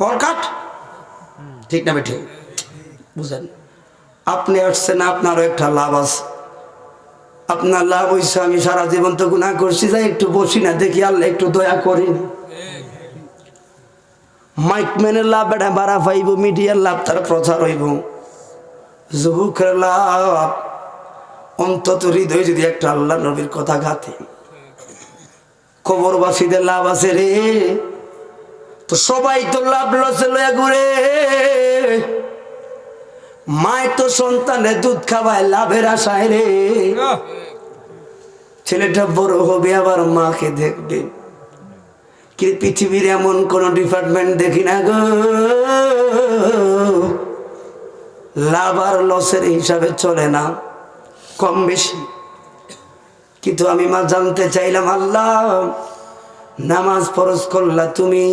ফল কাট, ঠিক না বেঠিক? বুঝেন, আপনি আসছেন, আপনারও একটা লাভ আছে। আপনার লাভ হইছে আমি সারা জীবন তো গুনাহ করছি, যাই একটু বসি না, দেখি আল্লাহ একটু দয়া করি। মাইকম্যানের লাভ এটা বাড়া পাইব, মিডিয়ার লাভ তার প্রচার হইব, যুবকের লাভ অন্তত হৃদয় যদি একটা আল্লাহ নবীর কথা গাতে। কবরবাসীদের লাভ আছে রে, তো সবাই তো লাভ লসে লয়া ঘুরে। মায় তো সন্তানের দুধ খাওয়ায় লাভের আশায় রে। ছেলেটা বড় হবে আবার মাকে দেখবে, কি পৃথিবীর এমন কোন ডিপার্টমেন্ট দেখি না গো লাভ আর লসের হিসাবে চলে না, কম বেশি। কিন্তু আমি মা জানতে চাইলাম, আল্লাহ নামাজ ফরজ করলা তুমি,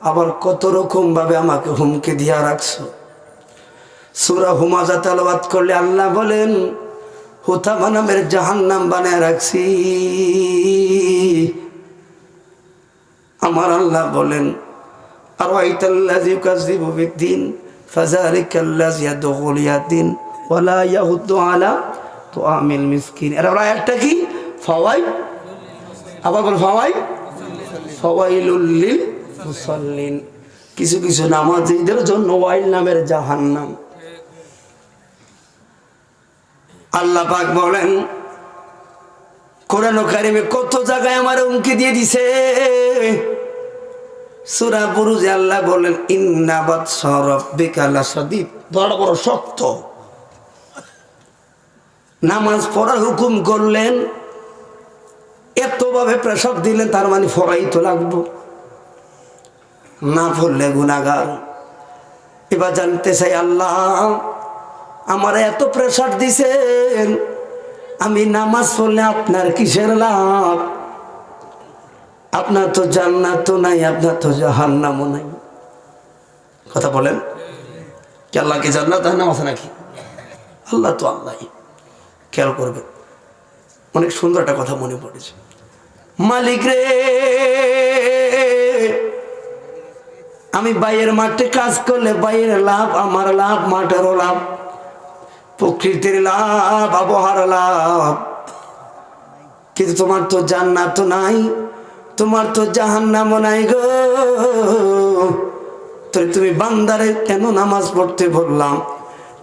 আবার কত রকম ভাবে আমাকে হুমকি দিয়া রাখছো। সূরা হুমাজা তেলাওয়াত করলে আল্লাহ বলেন হুতামা নামের জাহান্নাম বানায় রাখছি। আমার আল্লাহ বলেন আরাইতাল্লাযী ইউকাযযিবু বিদ্দীন ফাযালিকাল্লাযী ইয়াদউল ইয়াতীম ওয়ালা ইয়াহুদ্দু আলা তুআমিল মিসকিন। এর আয়াতটা কি? ফাওয়াই, আবার বল ফাওয়াই, ফাওয়াইলুল লিল মুসাল্লিন। কিছু কিছু নামাজীদের জন্য ওয়াইল নামের জাহান্নাম। আল্লাহ পাক বলেন কোরআন কারিমে কত জায়গায় আমার হুমকি দিয়ে দিছে। সূরা বুরুজে আল্লাহ বলেন ইন্না বাতশা রাব্বিকা লাশাদীদ, বড় শক্ত। নামাজ পড়ার হুকুম করলেন, এতভাবে প্রেসার দিলেন, তার মানে পড়াই তো লাগবো, না পড়লে গুনাহগার। এবার জানতে চাই আল্লাহ আমার এত প্রেসার দিছেন, আমি নামাজ পড়লে আপনার কিসের লাভ? আপনার তো জান্নাত নাই, আপনার তো জাহান্নামও নাই। কথা বলেন, কি আল্লাহ কি জান্নাত জাহান্নাম আছে নাকি? আল্লাহ তো আল্লাহ। খেয়াল করবেন, অনেক সুন্দর একটা কথা মনে পড়েছে। মালিক রে, আমি বাইরের মাঠে কাজ করলে বাইরের লাভ, আমার লাভ, মাঠেরও লাভ, প্রকৃতির লাভ, আবহাওয়ার লাভ। কিন্তু তোমার তো জান্নাত নাই, তোমার তো জাহান্নামও নাই গো। তুমি বান্দারে কেন নামাজ পড়তে বললাম?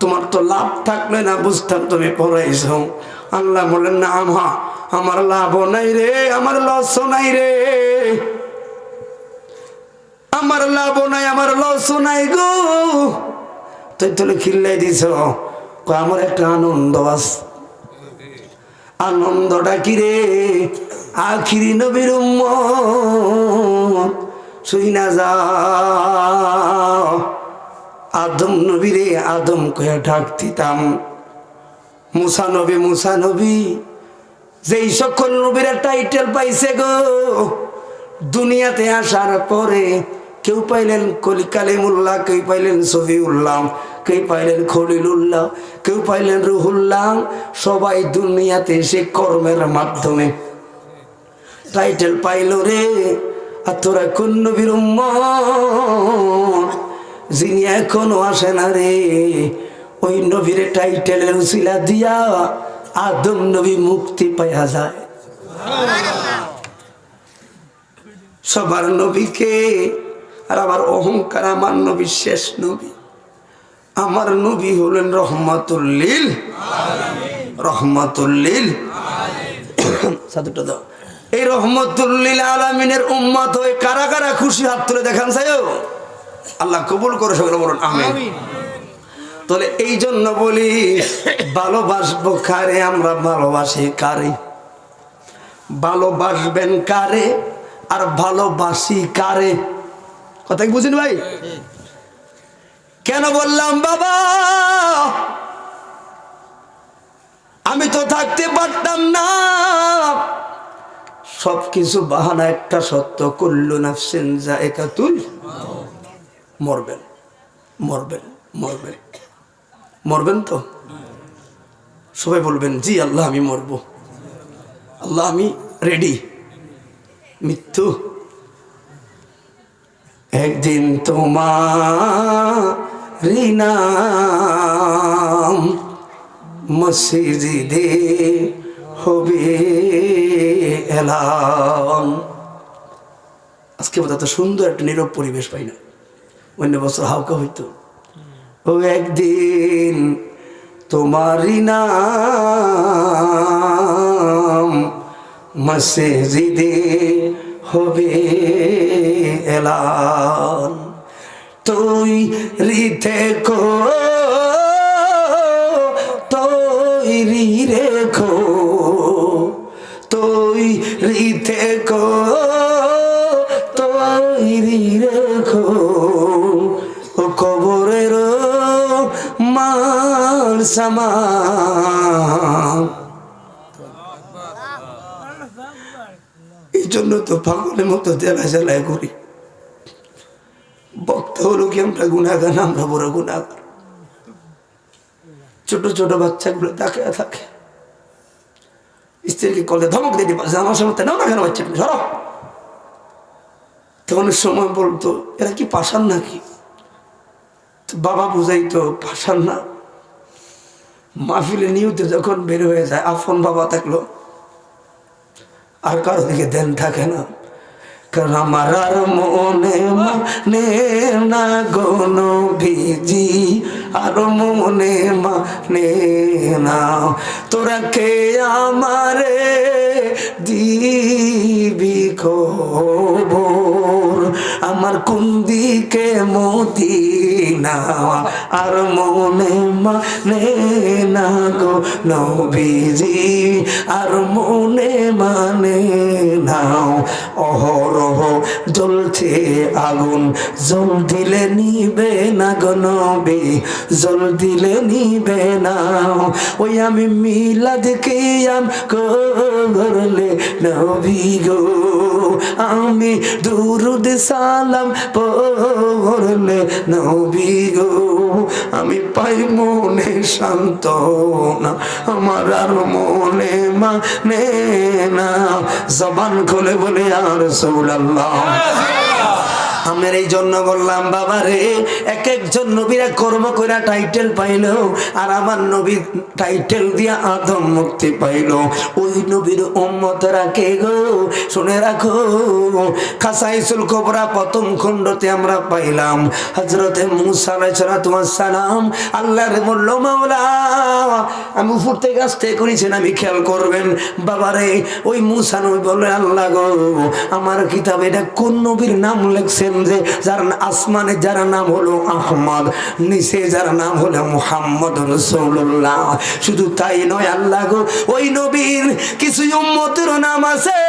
তোমার তো লাভ থাকলে না বুঝতাম তুমি পড়াইছো। আল্লাহ বলেন না আমার লাভও নাই রে, আমার লসও নাই রে, আমার লাভও নাই, আমার লসও নাই গো। তুই তো খিল্লাই দিছ, আমার একটা আনন্দ আছে। আনন্দটা কি রে? আখিরি নবীর উম্মত শুই না যাও। আদম নবীরে আদম কয়ে ডাক দিতাম, মুসা নবী মুসা নবী। যেই সকল নবীরা টাইটেল পাইছে গো দুনিয়াতে আসার পরে, কেউ পাইলেন কালিমুল্লাহ, কেউ পাইলেন সফিউল্লাহ, কেউ পাইলেন খলিলুল্লাহ, কেউ পাইলেন রুহুল্লাহ। সবাই দুনিয়াতে এসে কর্মের মাধ্যমে টাইটেল পাইল রে। আর তোরা কোন নবীর উম্মত যিনি এখনো আসে না রে? ওই নবীর টাইটেলের উসিলা দিয়া আদম নবী মুক্তি পাইয়া যায়। সবার নবীকে, আর আমার অহংকার, আমার নবী শেষ নবী, আমার নবী হলেন রহমাতুল লিল আলামিন, রহমাতুল লিল সাদুটা দাও। এই রহমাতুল লিল আলামিনের উম্মত হয়ে কারা কারা খুশি হাত তুলে দেখান চাইও। আল্লাহ কবুল করে সকলে বলুন আমিন। তাহলে এই জন্য বলি ভালোবাসবো কারে? আমরা ভালোবাসি কারে? ভালোবাসবেন কারে আর ভালোবাসি কারে? কথা কি বুঝিনি ভাই? কেন বললাম বাবা আমি তো থাকতে পারতাম না, সবকিছু বাহানা, একটা সত্য, কুল্লু নাফসিন যায়কাতুল মাউত। মরবেন মরবেন মরবেন মরবেন তো সবাই বলবেন জি আল্লাহ আমি মরব, আল্লাহ আমি রেডি। মৃত্যু একদিন তোমার নাম মসজিদে হবে এলাম। আজকে বোধ সুন্দর একটা নীরব পরিবেশ পাই না, অন্য বছর হালকা হইতো। ও একদিন তোমারই নাম মসজিদে হবে এলান। তৈরি থেকো তৈরি রেখো তৈরি থেকো তৈরি রেখো ও কবরের মাল সামান। এই জন্য তো পাগলের মতো জেলায় জেলায় করি। বক্তা হলো কি আমরা গুণাগার, আমরা বড় গুণাগার। ছোট ছোট বাচ্চাগুলো তাকে থাকে, স্ত্রীকে কলে ধমক দিয়ে দিবা, আমার সামনে নাও না কেন বাচ্চা সরো। তখন সময় বলতো এরা কি পাষাণ নাকি? তো বাবা বুঝাইতো পাষাণ না। মাহফিলে নিউতে যখন বের হয়ে যায়, আপন বাবা থাকলো আর কারো দিকে ধ্যান থাকে না। কারণ আমার আর মনে মানে না গো নবীজি, আর মনে মানে না তোরা কে আমারে দিবি খবর, আমার কোন দিকে মদিনা, আর মনে মানে না গো নবীজি, আর মনে মানে নাও। অহরহ জ্বলছে আগুন, জল দিলে নিবে না গো নবী, জল দিলে নিবে না। ওই আমি মিলাদ কিয়াম করলে নবী গো, আমি দুরুদ সালাম পড়লে নবী গো, আমি পাই মনে সান্ত্বনা, আমার আর মনে মানে না। জবান খুলে বলে আর রাসূলুল্লাহ। আমের এই জন্য বললাম বাবা রে, এক একজন নবীরা কর্ম কইরা টাইটেল পাইলো, আর আমার নবীর টাইটেল দিয়া আদম মুক্তি পাইলো। ওই নবীর উম্মতরা কে গো শুনে রাখো। কাসাইসুল কুবরা প্রথম খণ্ডতে আমরা পাইলাম হযরতে মূসা আলাইহিস সালাম আল্লাহর বলল মাওলা, আমি উপর থেকে আসতে করেছেন, আমি খেয়াল করবেন বাবা রে। ওই মূসা নবী বলে আল্লাহ গো, আমার কিতাবে এটা কোন নবীর নাম লেখছেন যে যার আসমানে যার নাম হলো আহমদ, নিচে যার নাম হলো মুহাম্মদ রাসূলুল্লাহ। শুধু তাই নয় আল্লাহ গো, ওই নবীর কিছু উম্মতের নাম আছে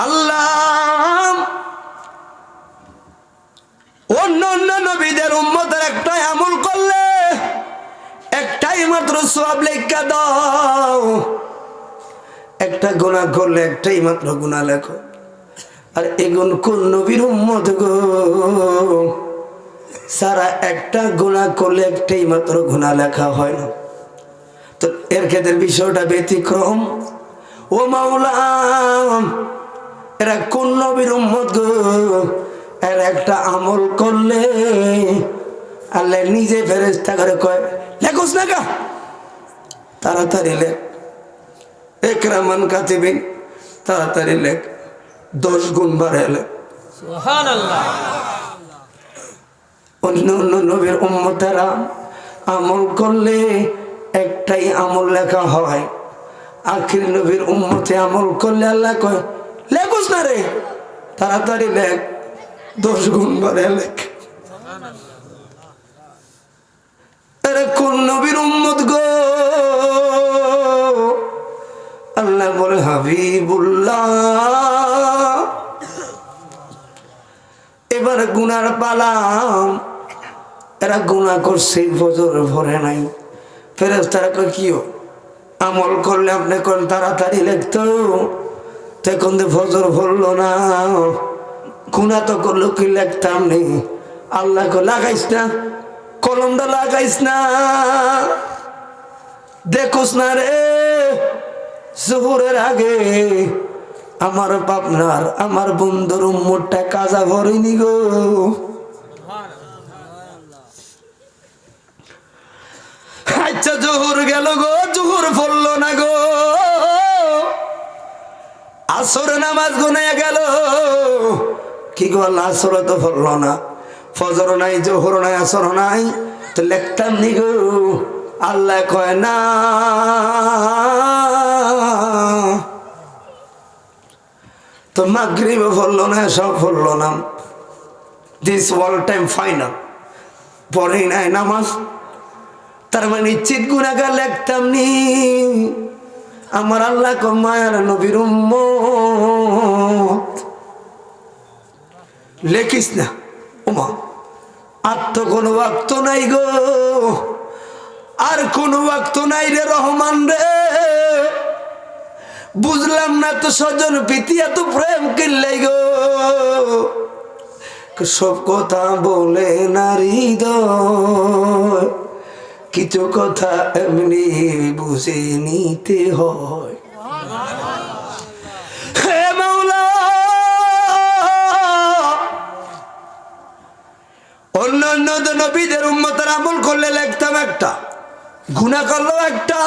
আল্লাহ। অন্য অন্য নবীদের উম্মতের একটাই আমল করলে একটাই মাত্র সওয়াব লেখা দাও, একটা গুনাহ করলে একটাই মাত্র গুনাহ লেখো। আর এগুন কোন নবীর উম্মত গো, সারা একটা গুনাহ করলে একটাই মাত্র গুনাহ লেখা হয় না। তো এর ক্ষেত্রে বিষয়টা ব্যতিক্রম। ও মাওলা, এরা কোন নবীর উম্মত গো, এর একটা আমল করলে আল্লাহ নিজে ফেরেশতা করে কয় লেখোস না কা, তাড়াতাড়ি লেখ, ইকরামান কাতিবিন, তাড়াতাড়ি লেখ, 10 গুণ বাড়ায় লেখ। সুবহানাল্লাহ। অন্য অন্য নবীর উম্মতেরা আমল করলে একটাই আমল লেখা হয়, আখির নবীর উম্মতে আমল করলে আল্লাহ কয় লেখোস না রে, তাড়াতাড়ি লেখ, 10 গুণ বাড়ায় লেখ। কোন নবীর উম্মত গো, আল্লাহ বলে হাবিবুল্লাহ। এবার গুনার পালাম, এরা গুনাহ করছে, ফজর ভরে নাই। ফেরেশতারা কয় কি আমল করলে আপনি কোন তাড়াতাড়ি লিখতো, তখন তো ফজর ভরলো না, গুনাহ তো করলো কি লিখতাম নেই। আল্লাহ কয় লাগাইস না, কলমটা লাগাইস না, দেখোস না রে জোহরের আগে আমার পাবনার আমার বন্ধুর উম্মতটা কাজা ভরেনি গো। আচ্ছা জোহর গেল গো, জোহর পড়লো না গো, আসর নামাজ গুনে গেল কি গো, আসর তো পড়লো না, ফজর নাই, জোহর নাই, আসর নাই, তো লেখতাম নি গো। আল্লাহ কয় না, তো মাগরিব পড়লো না, সব পড়লো না, দিস অল টাইম ফাইনাল, পড়েই নাই নামাজ, তার মানে নিশ্চিত গুনাহগার লেখতাম নি। আমার আল্লাহ কো মায়ার নবীর উম্মত লেখিস না ওমা, আর তো কোনো ওয়াক্ত নাই গো, আর কোনো ওয়াক্ত নাই রে রহমান রে। বুঝলাম না তো স্বজন প্রীতি এত প্রেম কিনলে গো, সব কথা বলে না হৃদয়, কিছু কথা এমনি বুঝে নিতে হয়। হে মাওলা, অন্যান্য নবীদের উম্মতের আমল করলে লিখতাম একটা, গুনাহ করলো একটা,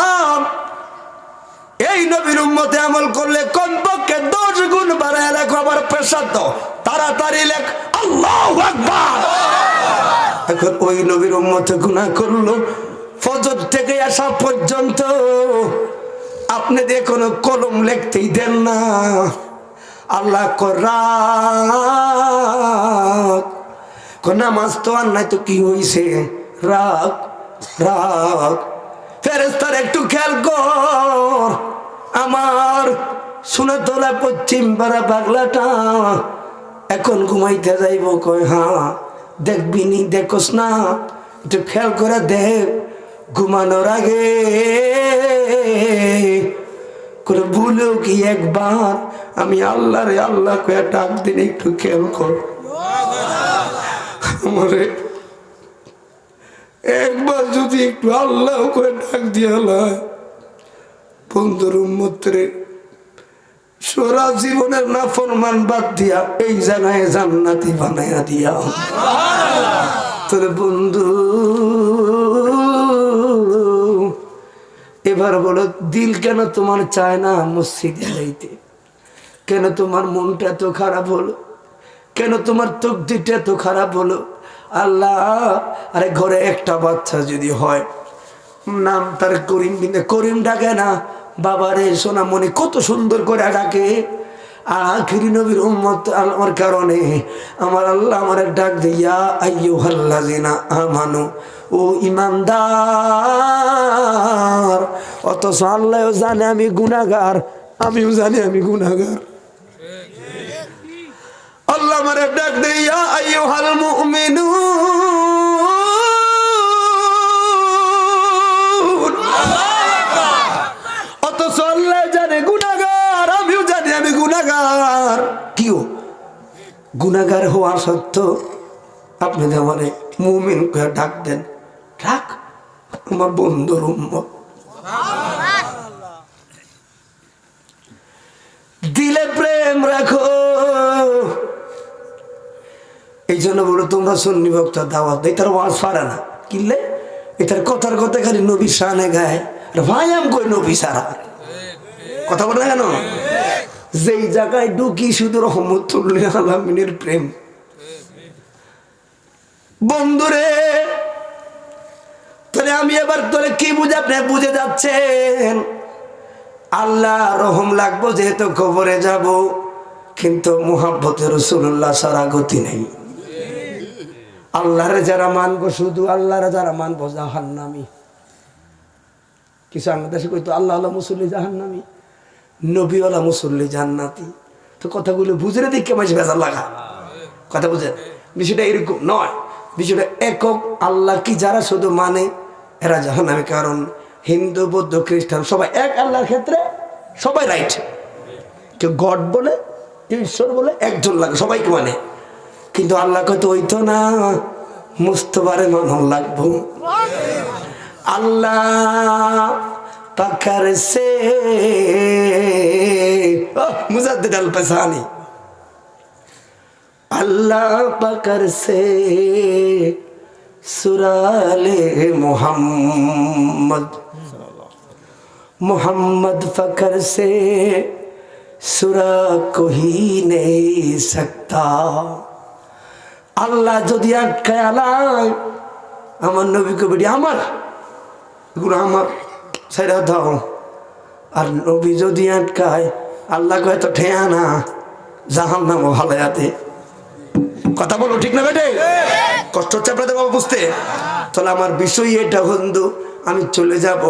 এই নবীর উম্মতে আমল করলে কমপক্ষে 10 গুণ বাড়ায় লেখো। আবার পেশার তো তাড়াতাড়ি লেখ আল্লাহু আকবার। এখন ওই নবীর উম্মতে গুনাহ করলো, ফজর থেকে আসা পর্যন্ত আপনি দিয়ে কোনো কলম লিখতেই দেন না। আল্লাহ নামাজ তো আর নাই তো কি হইছে, রাগ রাগ। ফেরেশতার একটু খেয়াল কর, আমার সোনাতলা পশ্চিম পাড়া পাগলাটা এখন ঘুমাইতে যাইব, কয় হ্যাঁ দেখবি নি, দেখোস না, একটু খেয়াল করে দেখ, ঘুমানোর আগে করে ভুলেও কি একবার আমি আল্লাহ রে আল্লাহ কয়ে ডাক দিন, একটু খেয়াল কর। আমারে একবার যদি একটু আল্লাহ করে ডাক দিয়া বন্ধুর উম্মত রে, সারা জীবনের নাফরমান বাদ দিয়া এই জায়গায় জান্নাতি বানাইয়া দিয়া তোর বন্ধু। এবার বলো, দিল কেন তোমার চায় না মসজিদে যাইতে? কেন তোমার মনটা এত খারাপ হলো? কেন তোমার তকদিরটা এত খারাপ হলো? আল্লাহ, আরে ঘরে একটা বাচ্চা যদি হয়, নাম তার করিম, কিন্তু করিম ডাকে না, বাবারে সোনামণি কত সুন্দর করে ডাকে। আখিরি নবীর উম্মত আমার কারণে আমার আল্লাহ আমার ডাক দিয়া আইয়ুহাল্লাযিনা আমানু, ও ইমানদার। অথচ আল্লাহও জানে আমি গুনাহগার, আমিও জানি আমি গুনাহগার। আল্লাহ আমার ডাক দিয়া আইয়ুহাল মুমিনুন, অথচ আল্লাহ জানে গুনাহগার, আমিও জানি আমি গুনাহগার। কিও গুনাহগার হওয়া সত্ত্বেও আপনি যে আমারে মুমিন করে ডাক দেন, ডাক আমার বন্ধুর উম্মত। দিলে প্রেম রাখো। এই জন্য বলো, তোমরা সুন্নি ভক্ত দাওয়াত দেয়, তার ওয়াজ পারে না, কিনলে এটার কথার কথা খালি নবী শানে গায়। ভাই আম কই নবী সারা কথা বলে না কেন? যেই জায়গায় ঢুকি শুধু রহমতুল্লাহ আলামিনের প্রেম। বন্ধুরে, তাহলে আমি এবার তোরে কি বুঝে, আপনি বুঝে যাচ্ছেন আল্লাহ রহম লাগবো যেহেতু কবরে যাব, কিন্তু মুহাব্বতে রাসূলুল্লাহ সারা গতি নেই। আল্লাহরে যারা মানবো, শুধু আল্লাহরে যারা মানবো জাহান্নামী। কিছু আমাদের দেশে কইতো আল্লাহ আল্লাহ মুসল্লি জাহান্নামী, নবীওয়ালা মুসল্লি জান্নাতি। তো কথাগুলো বুঝে না, দেখে মাঝে বেজার লাগা, কথা বুঝে। বিষয়টা এরকম নয়, বিষয়টা একক আল্লাহ কি যারা শুধু মানে এরা জাহান্নামী। কারণ হিন্দু, বৌদ্ধ, খ্রিস্টান সবাই এক আল্লাহর ক্ষেত্রে সবাই রাইট। কেউ গড বলে, কেউ ঈশ্বর বলে, একজন লাগে, সবাইকে মানে। কিন্তু আল্লাহ কত ওই তো না, মুস্তফারে মানন লাগবো। আল্লাহ पकड़ से मुजद्दिद अल-पसानी अल्लाह पकड़ से सुराले मोहम्मद मोहम्मद फकर से सुरा कोई नहीं सकता अल्लाह जो दिया ख्याला আমার নবীকে বলি আমার এগুলো আমার ছেড়ে দাও আর নবী যদি আটকায় আল্লাহ কয় তো ঠেয়া না জাহান্নাম ভালো আছে কথা বলো ঠিক না বেটে কষ্ট হচ্ছে আপনাদের বাবা বুঝতে তাহলে আমার বিষয় এটা বন্ধু আমি চলে যাব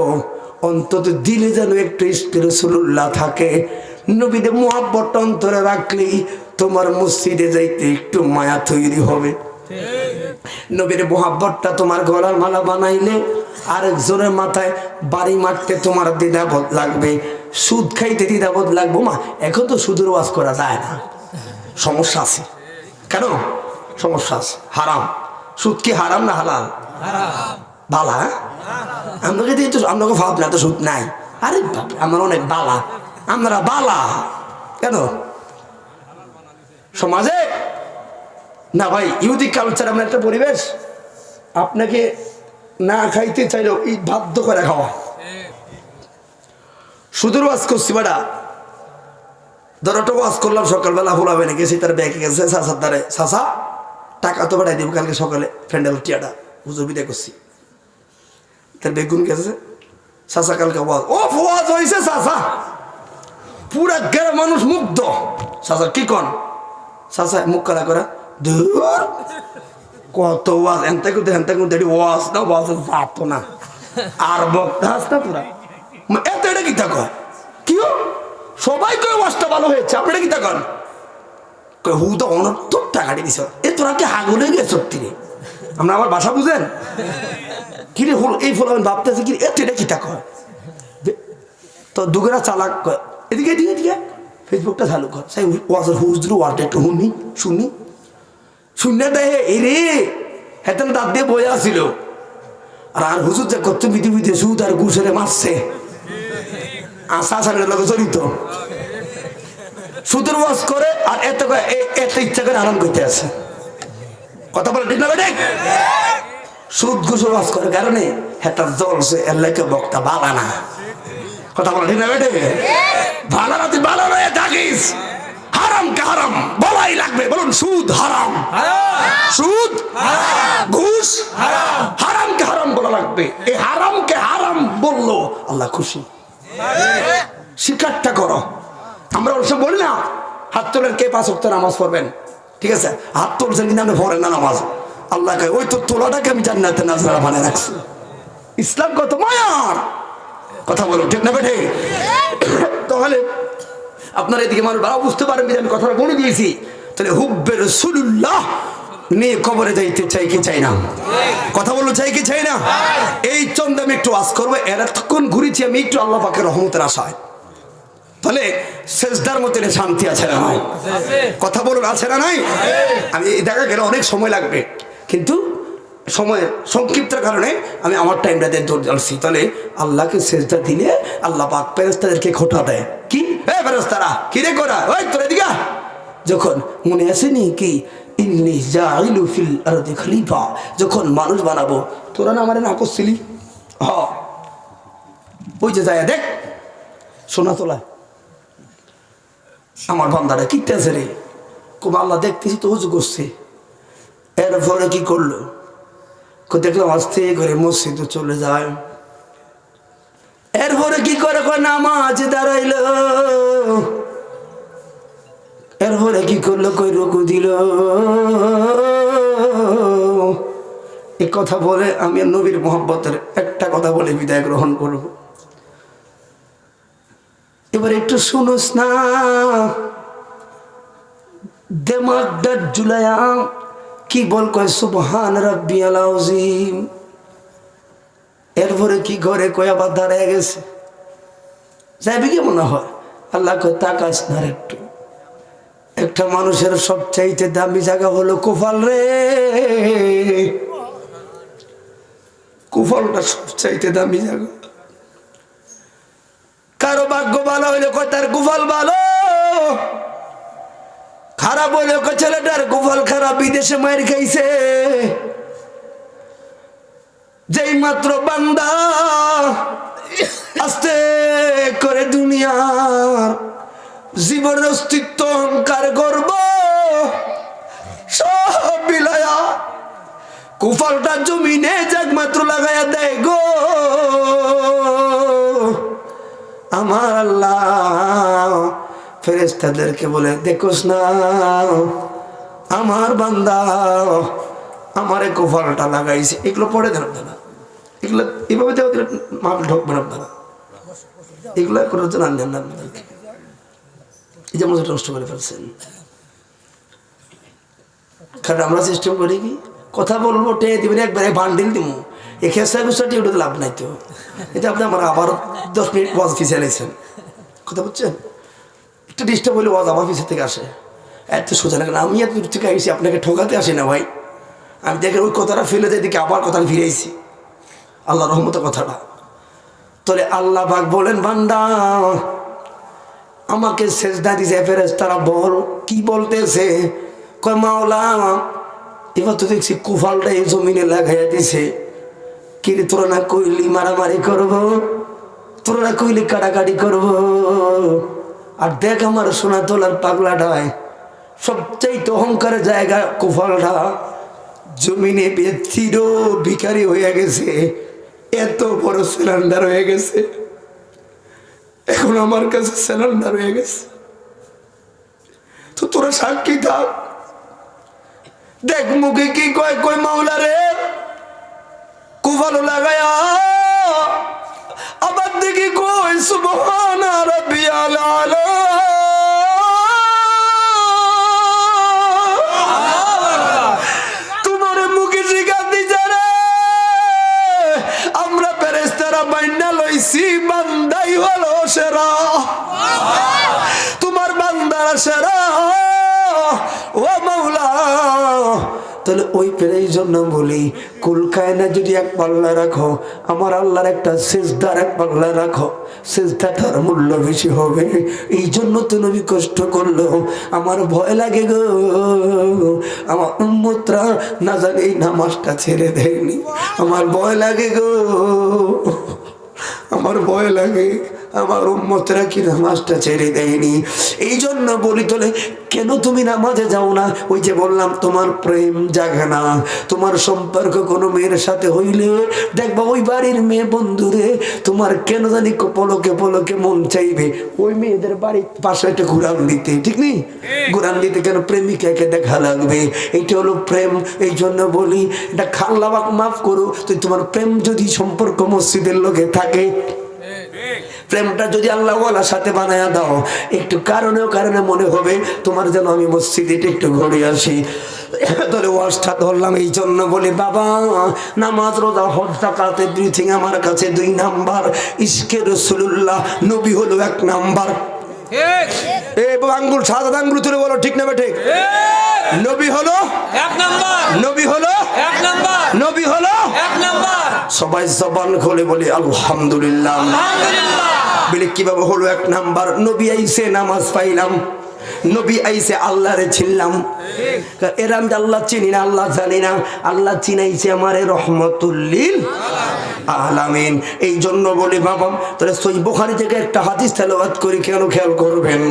অন্তত দিলে যেন একটু ইশকে রাসূলুল্লাহ থাকে নবীর মুহাব্বত অন্তরে রাখলেই তোমার মসজিদে যাইতে একটু মায়া তৈরি হবে নবীর মুহাব্বতটা তোমার গলার মালা বানাইলে আরেকজনের মাথায় বাড়ি মারতে তোমার দ্বিধাবোধ লাগবে সুদ খাইতে দ্বিধাবোধ লাগবে মা এখন তো সুদের ওয়াজ করা যায় না সমস্যা আছে কেন সমস্যা আছে হারাম সুদ কি হারাম না হালাল বালা আপনাকে দিয়ে তো আপনাকে ভাবনা তো সুদ নাই আরে আমার অনেক বালা আমরা বালা কেন সমাজে না ভাই ইহুদি কালচার এমন একটা পরিবেশ আপনাকে না খাইতে চাইলেও এই বাধ্য করে খাওয়া সুদূর ওয়াজ করছি বাড়া ধরোটা ওয়াজ করলাম সকালবেলা ফুলাবে না গেছি তার ব্যাগে গেছে চাষার দ্বারে চাষা টাকা তো বাড়াই দিব কালকে সকালে ফ্রেন্ডেল টিয়াটা হুজুর বিদায় করছি তার বেগুন গেছে চাষা কালকে ওয়াজ ও ওয়াজ হয়েছে চাষা পুরা গের মানুষ মুগ্ধ চাষা কি কন চাষা মুখ করা করা দূর কত ওয়াজ এনতে করতে ওয়াজ না ওয়াজ যাতো না আর বক্তা হাস না পুরা এত এটা কি থাকো কি সবাই কই ওয়াজটা ভালো হয়েছে আপনারা কি থাকেন হু তো অনর্থক টাকা দিছ এ তোরা কি হাগুলে গিয়ে সত্যি রে আমরা আমার ভাষা বুঝেন কি রে হল এই ফল আমি ভাবতেছি কি এত এটা কি থাকো তো দুগরা চালাক এদিকে এদিকে এদিকে ফেসবুকটা চালু কর সাই ওয়াজের হুজুর ওয়ার্ড একটু শুনি শুনে দেয় এই রে হেতেন দাঁত দিয়ে বয়ে আসছিল আর হুজুর যে করতে বিধি সুদ আর ঘুষেরে মারছে আশা আসানের লোক জড়িত সুদের ওয়াজ করে আর এত ইচ্ছা করে আরাম করতে আছে কথা বলে ঠিক না বেটে সুদ ঘুষের ওয়াজ করে কারণে হেতার জ্বলছে এর লেগে বক্তা বালা না কথা বলে ঠিক না বেটে ভালো না তুই ভালো নয় থাকিস হারাম কে হারাম বলাই লাগবে বলুন সুদ হারাম সুদ ঘুষ হারাম কে হারাম বলা লাগবে এই হারাম কে হারাম বললো আল্লাহ খুশি স্বীকারটা করো আমরা অবশ্য বলি না হাত তোলেন কে 5 ওয়াক্ত নামাজ পড়বেন ঠিক আছে হাত তুলছেন কিন্তু আপনি পড়েন না নামাজ আল্লাহ কয় ওই তো তোলাটাকে আমি জান্নাতে নাজরা বানায় রাখছি ইসলাম কত মায়ার কথা বলো ঠিক না বেঠে তাহলে আপনারা এদিকে মানুষ ভালো বুঝতে পারেন আমি কথাটা বলে দিয়েছি তাহলে হুব্বে রাসূলুল্লাহ নিয়ে কবরে যাইতে চাই কি চাই না কথা বলো চাই কি চাই না এই চন্দ আমি একটু ওয়াজ করবো এতক্ষণ ঘুরেছি আমি একটু আল্লাহ পাকের রহমতের আশায় তাহলে সেজদার মধ্যে শান্তি আছে না নাই কথা বলুন আছে না নাই আমি দেখা গেলে অনেক সময় লাগবে কিন্তু সময় সংক্ষিপ্তের কারণে আমি আমার টাইমটাতে দৌড় জ্বালছি তাহলে আল্লাহকে সেজদা দিলে আল্লাহ পাক ফেরেশতাদেরকে খোটা দেয় কি এ ফেরেশতারা কি রে করা ওই তোরা দিগা যখন মনে আসেনি কি ইন্নী জাইলু ফিল আরদি খলিফা যখন মানুষ বানাবো তোরা না আমারে না করছিলি হ্যাঁ ওই যে যায় দেখ সোনা তোলা আমার বান্দাটা কিতে আছে রে কোন আল্লাহ দেখতেছি তো হুজু করছে এরপরে কি করলো দেখলাম আস্তে করে মসজিদে চলে যায় এরপরে কি করে নামাজ দাঁড়াইলো এরপরে কি করলো কই রুকু দিল এই কথা বলে আমি নবীর মোহাব্বতের একটা কথা বলে বিদায় গ্রহণ করব এবার একটু শুনোস না দিমাগটা জুলায়া কি বল কয় সুবহান রাব্বিয়াল আযীম এরপরে কি করে কয় আবার দাঁড়ায় গেছে যাইবে কি মনে হয় আল্লাহ কয় তাকাস না একটু একটা মানুষের সবচাইতে দামি জায়গা হলো কুফল রে কুফলটা সবচাইতে দামি জায়গা কারো ভাগ্য ভালো হইলে কয় তার কুফল ভালো, খারাপ হইলে কয় ছেলেটার কুফল খারাপ, বিদেশে মায়ের খাইছে। যেই মাত্র বান্দা আস্তে করে দুনিয়ার জীবনের অস্তিত্ব অহংকার করব সব বিলায়া কুফলটা জমিনে একমাত্র লাগাইয়া দেয় গো আমার আল্লাহ। ফেরেশতাদেরকে বলে, দেখোস না আমার বান্দা আমারে কুফলটা লাগাইছে। এগুলো পড়ে দেন আপনারা, এগুলো এভাবে দেওয়া দিলে মাপ ঢোকবেন আপনারা, এগুলো করার জন্য আনলেন না আপনাদেরকে। এই যে মজাটা নষ্ট করে ফেলছেন। কারণ আমরা সিস্টেম করি কি, কথা বলবো টেনে দিবেন একবারে বান্ডিল দিব, এই খেসার বিষয়টি ওটা লাভ নাই তো। এটা আপনি আমার আবার 10 মিনিট ওয়াজ ফিসে নিয়েছেন, কথা বুঝছেন? একটু ডিস্টার্ব হলে ওয়াজ আমার পিছের থেকে আসে, এত সোজা লাগে না। আমি এত দূর থেকে আইসি, আপনাকে ঠকাতে আসি না ভাই। আমি দেখে ওই কথাটা ফেলে দিয়ে দিকে আবার কথা ফিরেছি, আল্লাহ রহমতের কথাটা। তাহলে আল্লাহ পাক বলেন, বান্দা আমাকে সেজদা দিছে। ফেরেশতারা বল কি বলতেছে? কয় মাওলা এবার তো দেখছি কুফালটা এই জমিনে লাগাইয়া দিছে। কি রে, তোরা না কইলি মারামারি করব, তোরা না কইলি কাটাকাটি করব, আর দেখ আমার সোনা তোলার পাগলাটায় সবচাইতে অহংকারের জায়গা কুফালটা জমিনে চির ভিখারি হয়ে গেছে, এত বড় সিলিন্ডার হয়ে গেছে, এখন আমার কাছে সিলিন্ডার হয়ে গেছে। তো তোরা সাক্ষী থাক, দেখ মুখে কি কয়। কয় মাওলা রে কুফালো লাগায়া আবার দেখি কই সুবহানা রাব্বিয়াল আলা। তোমার মুখে শিখা দিছে রে, আমরা ফেরেশতারা বাইনা লইছি বান্দাই হলো সেরা, তোমার বান্দারা সেরা ও মাওলা। তাহলে ওই পেরেই জন্য বলি, কুল কায়না যদি এক পাল্লা রাখো, আমার আল্লাহর একটা সিজদার এক পাল্লা রাখো, সিজদাটার মূল্য বেশি হবে। এই জন্য তো নবী কষ্ট করলো। আমার ভয় লাগে গো, আমার উম্মতরা না জানি এই নামাজটা ছেড়ে দেয়নি। আমার ভয় লাগে গো, আমার ভয় লাগে আমার উম্মতরা কি নামাজটা ছেড়ে দেয়নি। এই জন্য বলি, তোলে কেন তুমি নামাজে যাও না? ওই যে বললাম তোমার প্রেম জাগে না, তোমার সম্পর্ক কোনো মেয়ের সাথে হইলে দেখবা ওই বাড়ির মেয়ে বন্ধুরে তোমার কেন জানি পলকে পলকে মন চাইবে ওই মেয়েদের বাড়ির পাশে একটা ঘুরান দিতে, ঠিক নেই? ঘুরান দিতে কেন প্রেমিকাকে দেখা লাগবে, এইটা হলো প্রেম। এই জন্য বলি, এটা খাল্লাবাক মাফ করো, তো তোমার প্রেম যদি সম্পর্ক মসজিদের লোকে থাকে, প্রেমটা যদি আল্লাহ ওয়ালার সাথে বানায়া দাও, একটু কারণে মনে হবে তোমার যেন আমি মসজিদে একটু ঘুরে আসি। তাহলে ওয়াজটা ধরলাম এই জন্য বলি, বাবা নামাজ রোজা হজ যাকাত এভরিথিং আমার কাছে 2 নাম্বার, ইশকে রাসূলুল্লাহ নবী হলো 1 নাম্বার। ঠিক আঙ্গুল সাদা আঙ্গুল তুলে বলো, ঠিক না ঠিক? নবী হলো 1 নাম্বার, নবী হলো 1 নাম্বার, নবী হলো 1 নাম্বার। সবাই জবান খুলে বলি আলহামদুলিল্লাহ। বলে কিভাবে হলো 1 নাম্বার? নবী আইছে নামাজ পাইলাম, নবী আইছে আল্লাহরে চিনলাম। এরা আমি আল্লাহ চিনি না, আল্লাহ জানি না, আল্লাহ চিনাইছে আমারে রহমাতুল লিল আলামিন। এই জন্য বলি বাবা, তাহলে সহিহ বুখারী থেকে একটা হাদিস তেলাওয়াত করি, কেন খেয়াল করবেন।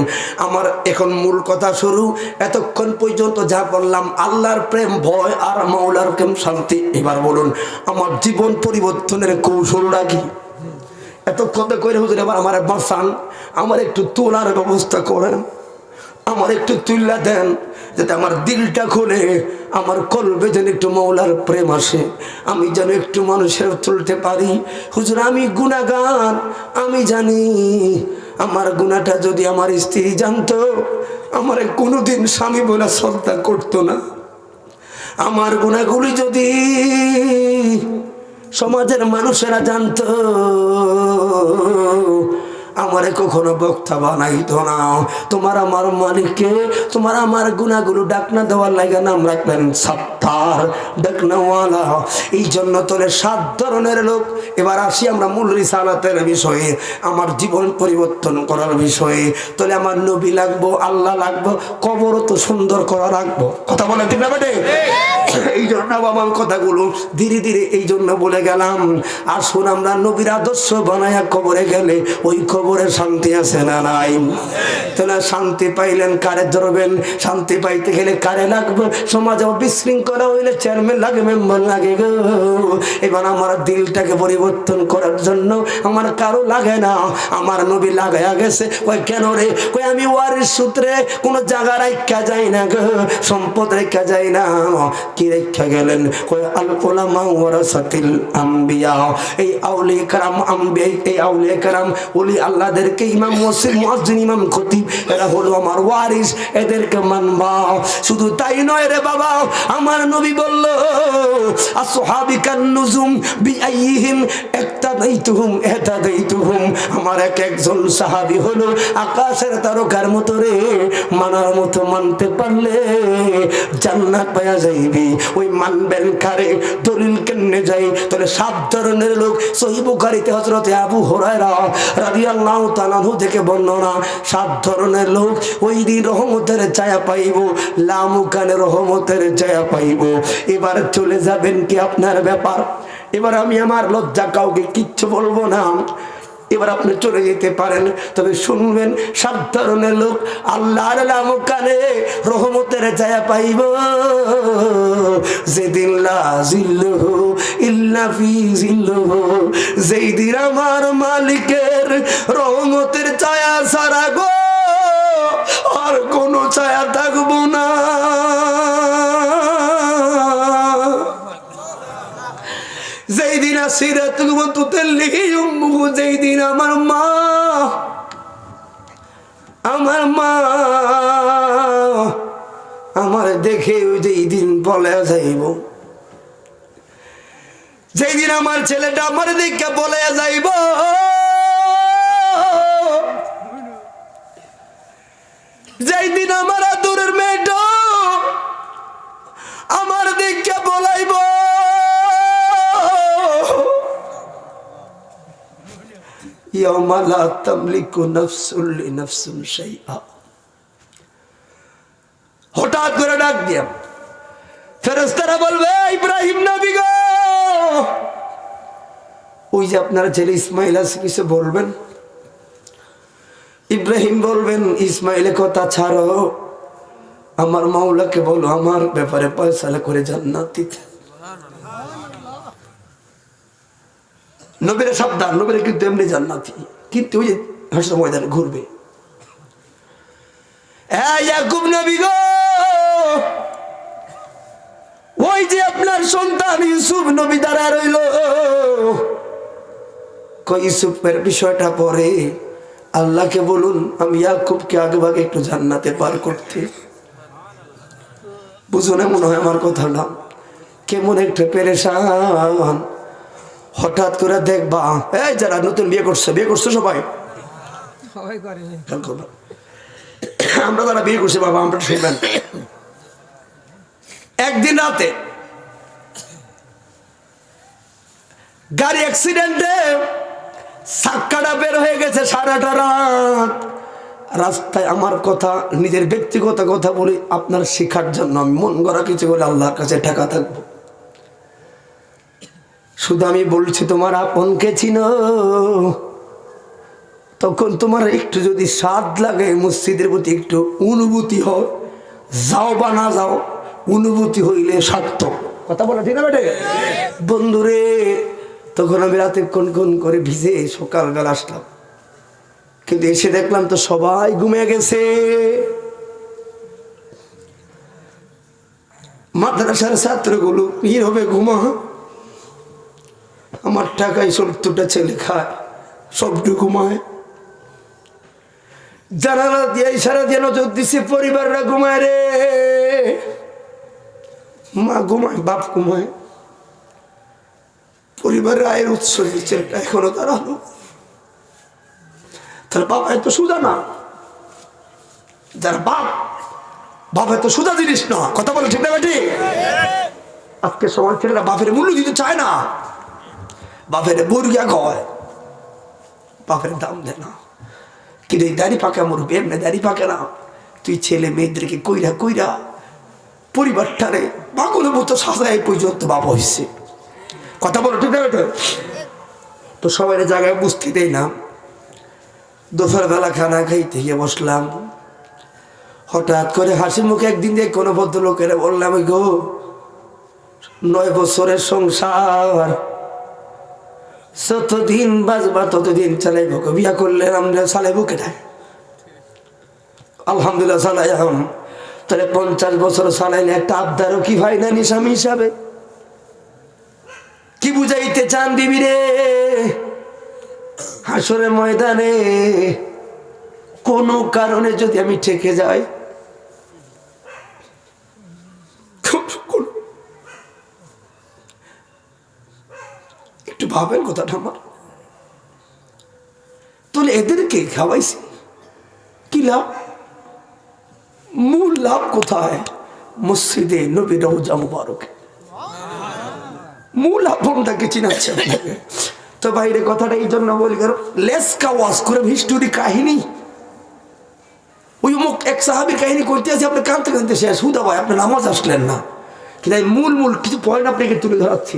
আমার এখন মূল কথা শুরু। এতক্ষণ পর্যন্ত যা বললাম আল্লাহর প্রেম, ভয় আর মাওলার প্রেম, শান্তি। এবার বলুন আমার জীবন পরিবর্তনের কৌশলটা কি? এত কথা কইরে হুজুর এবার আমার বাঁচান, আমার একটু তোলার ব্যবস্থা করেন, আমার একটু তুল্লা দেন, যাতে আমার দিলটা খুলে আমার কলবে যেন একটু মাওলার প্রেম আসে, আমি যেন একটু মানুষের তুলতে পারি। হুজুর আমি গুনাহগার, আমি জানি আমার গুনাহটা যদি আমার স্ত্রী জানতো, আমার কোনোদিন স্বামী বলে শ্রদ্ধা করতো না। আমার গুনাহগুলি যদি সমাজের মানুষেরা জানতো, আমারে কখনো বক্তা বানাইতো না। তোমার আমার মালিককে তোমার আমার গুনাহগুলো ডাকনা দেওয়ার লাগে নাম রাখবেন সাত্তার। সত্তার দেখনাওয়ালা। এই জন্য তোলে 7 ধরনের লোক। এবার আসি আমরা মূল রিসালাতের বিষয়ে, আমার জীবন পরিবর্তন করার বিষয়ে। তাহলে আমার নবী লাগবো, আল্লাহ লাগবো, কবরও তো সুন্দর করা লাগবো। কথা বলেন ঠিক না বেটে? এই জন্য আমার কথাগুলো ধীরে ধীরে এই জন্য বলে গেলাম। আসুন আমরা নবীর আদর্শ বানায়া কবরে গেলে ওই কবরে শান্তি আছে না নাই? তাহলে শান্তি পাইলেন কারে ধরবেন? শান্তি পাইতে গেলে কারে লাগবে? সমাজে বিশৃঙ্খলা হইলে চেয়ারম্যান লাগে, মেম্বার লাগে গো। এবার আমার দিলটাকে পরিবর্তন করার জন্য আমার কারো লাগে না, আমার নবী লাগাইয়া গেছে। কই কেন রে? কই আমি ওয়ারিস সূত্রে কোনো জায়গা রেখা যাই না গো, সম্পদ রেখা যাই না। কি রেখা গেলেন? কই আল উলামা ওয়ারাসাতিল আম্বিয়া। এই আউলিয়া کرام আম্বিয়া, এই আউলিয়া کرام ওলি আল্লাহদেরকে ইমাম মুসলিম মুয়াজ্জিন ইমাম খতিব এরা হলো আমার ওয়ারিস, এদেরকে মানবা। শুধু তাই নয় রে বাবা, আমার নবী বলল আসহাবিকান নুজুম বিআইহিম ইক্তাদাইতুহুম ইহতাদাইতুহুম। আমার এক একজন সাহাবী হলো আকাশের তারকার মতো রে, মানার মতো মানতে পারলে জান্নাত পাওয়া যাইবি। ওই মানবেন কারে? দলিল কেমনে যাই? তাহলে 7 ধরনের লোক। সহিহ বুখারীতে হযরত আবু হুরায়রা রাদিয়াল্লাহু তাআলা থেকে বর্ণনা, 7 ধরনের লোক ওই দিন রহমতের ছায়া পাইব, লামুকানে রহমতের ছায়া পাইব। এবার চলে যাবেন কি আপনার ব্যাপার। এবার আমি আমার লজ্জা কাউকে কিচ্ছু বলবো না, এবার আপনি চলে যেতে পারেন। তবে শুনবেন, 7 ধরনের লোক আল্লাহর লামুকানে রহমতের ছায়া পাইব। যেদিন লা জিল্লুহু ইল্লা ফি জিল্লুহু, যেই দিন আমার মালিকের রহমতের ছায়া ছাড়া গো আর কোনো ছায়া থাকবো না। যেই দিন যেই দিন আমার মা আমার দেখে যেই দিন বলে যাইব, যেই দিন আমার ছেলেটা আমার দেখে বলে যাইব, যেই দিন আমার আদরের মেয়েটা আমার দেখে বলাইব ইয়াউমা লা তামলিকু নাফসুন লিনাফসিন শাইআ। হঠাৎ করে ডাক দিয়া ফেরেশতারা বলবে, ইব্রাহিম নবী গো, ওই যে আপনার ছেলে ইসমাইল আছে, কিছু বলবেন? ইব্রাহিম বলবেন, ইসমাইলের কথা ছাড়ো, আমার মাওলাকে বলো আমার ব্যাপারে ফয়সালা করে জান্নাত দিতে। নবীর সাবধান, নবীর কিন্তু এমনি জান্নাতি, কিন্তু ওই যে হাসর ময়দানে ঘুরবে। ইয়াকুব নবী গো, ওই যে আপনার সন্তান ইউসুফ নবী দাঁড়া রইল, ইউসুফের বিষয়টা পরে আল্লাহকে বলুন আমি ইয়াকুবকে আগে ভাগে একটু জান্নাতে পার করতে। বুঝো না মনে হয় আমার কথাটা কেমন একটু পেরেশান। হঠাৎ করে দেখবা, এই যারা নতুন বিয়ে করছে সবাই আমরা যারা বিয়ে করছি বাবা, আমরা শুনবেন, একদিন রাতে গাড়ি অ্যাক্সিডেন্টে চাক্কাটা বের হয়ে গেছে, 8:30 রাত রাস্তায়। আমার কথা নিজের ব্যক্তিগত কথা বলি আপনার শিখার জন্য, আমি মন গড়া কিছু বলে আল্লাহর কাছে ঠেকা থাকবো। শুধু আমি বলছি তোমার আপনকে চিনো, তখন তোমার একটু যদি স্বাদ লাগে, মসজিদের প্রতি একটু অনুভূতি হয়, যাও বা না যাও, অনুভূতি হইলে সার্থক। কথা বলা ঠিক না বেটে? বন্ধুরে, তখন আমি রাতে কোন করে ভিজে সকালবেলা আসলাম, কিন্তু এসে দেখলাম তো সবাই ঘুমিয়ে গেছে। মাদ্রাসার ছাত্রগুলো নীরবে ঘুমা, আমার টাকায় 70টা ছেলে খায়, সবটু ঘুমায়। জানালা দিয়ে ইশারা দিয়ে নজর দিছে, পরিবাররা ঘুমায় রে, মা ঘুমায়, বাপ ঘুমায়, পরিবারের আয়ের উৎস দিচ্ছে এখনো দাঁড়ালো। তার বাবা এত সুদা না, যারা বাপ এত সুদা জিনিস না। কথা বলে ঠিক না বেটি? আজকে সবার ছেলেরা বাপের মূল্য দিতে চায় না, বাপের বর্গিয়া কয়, বাপের দাম দেয় না। কিন্তু এই দাড়ি পাকা মরবি, এমনি দাড়ি পাকে না। তুই ছেলে মেয়েদেরকে কইরা কইরা পরিবারটারে পাগলের মতো সাজায় পর্যন্ত বাবা হয়েছে। কথা বলো ঠিক আছে? তো সবাই জায়গায় বুঝতে দেয় না। দুপুর বেলা খানা খাইতে গিয়ে বসলাম, হঠাৎ করে হাসি মুখে একদিন যে কোনো ভদ্রলোকের বললাম, গো 9 বছরের সংসার, যতদিন বাজবা ততদিন চালাইব, বিয়া করলে আমরা চালাইব কেটে? আলহামদুলিল্লাহ চালাই। এখন তাহলে 50 বছর চালাইলে একটা আবদারও কি হয় না স্বামী হিসাবে? কি বুঝাইতে চান বিবি রে? হাসরের ময়দানে কোনো কারণে যদি আমি ঠেকে যাই, একটু ভাবেন কথাটা আমার। তাহলে এদেরকে খাওয়াইছি কি লাভ? মূল লাভ কোথায়? মসজিদে নবী রওজা মুবারকে মূল আপনটাকে চিনাচ্ছে। তো বাইরে কথাটা এই জন্য বলি, কারণ লেসকা ওয়াজ করে হিস্টোরি কাহিনী, ওই মুখ এক সাহাবীর কাহিনী করতে আছে, আপনি কানতে কানতে শেষ। হুদা ভাই আপনি নামাজ আসলেন না, কিন্তু মূল কিছু পয়েন্ট আপনাকে তুলে ধরাচ্ছি,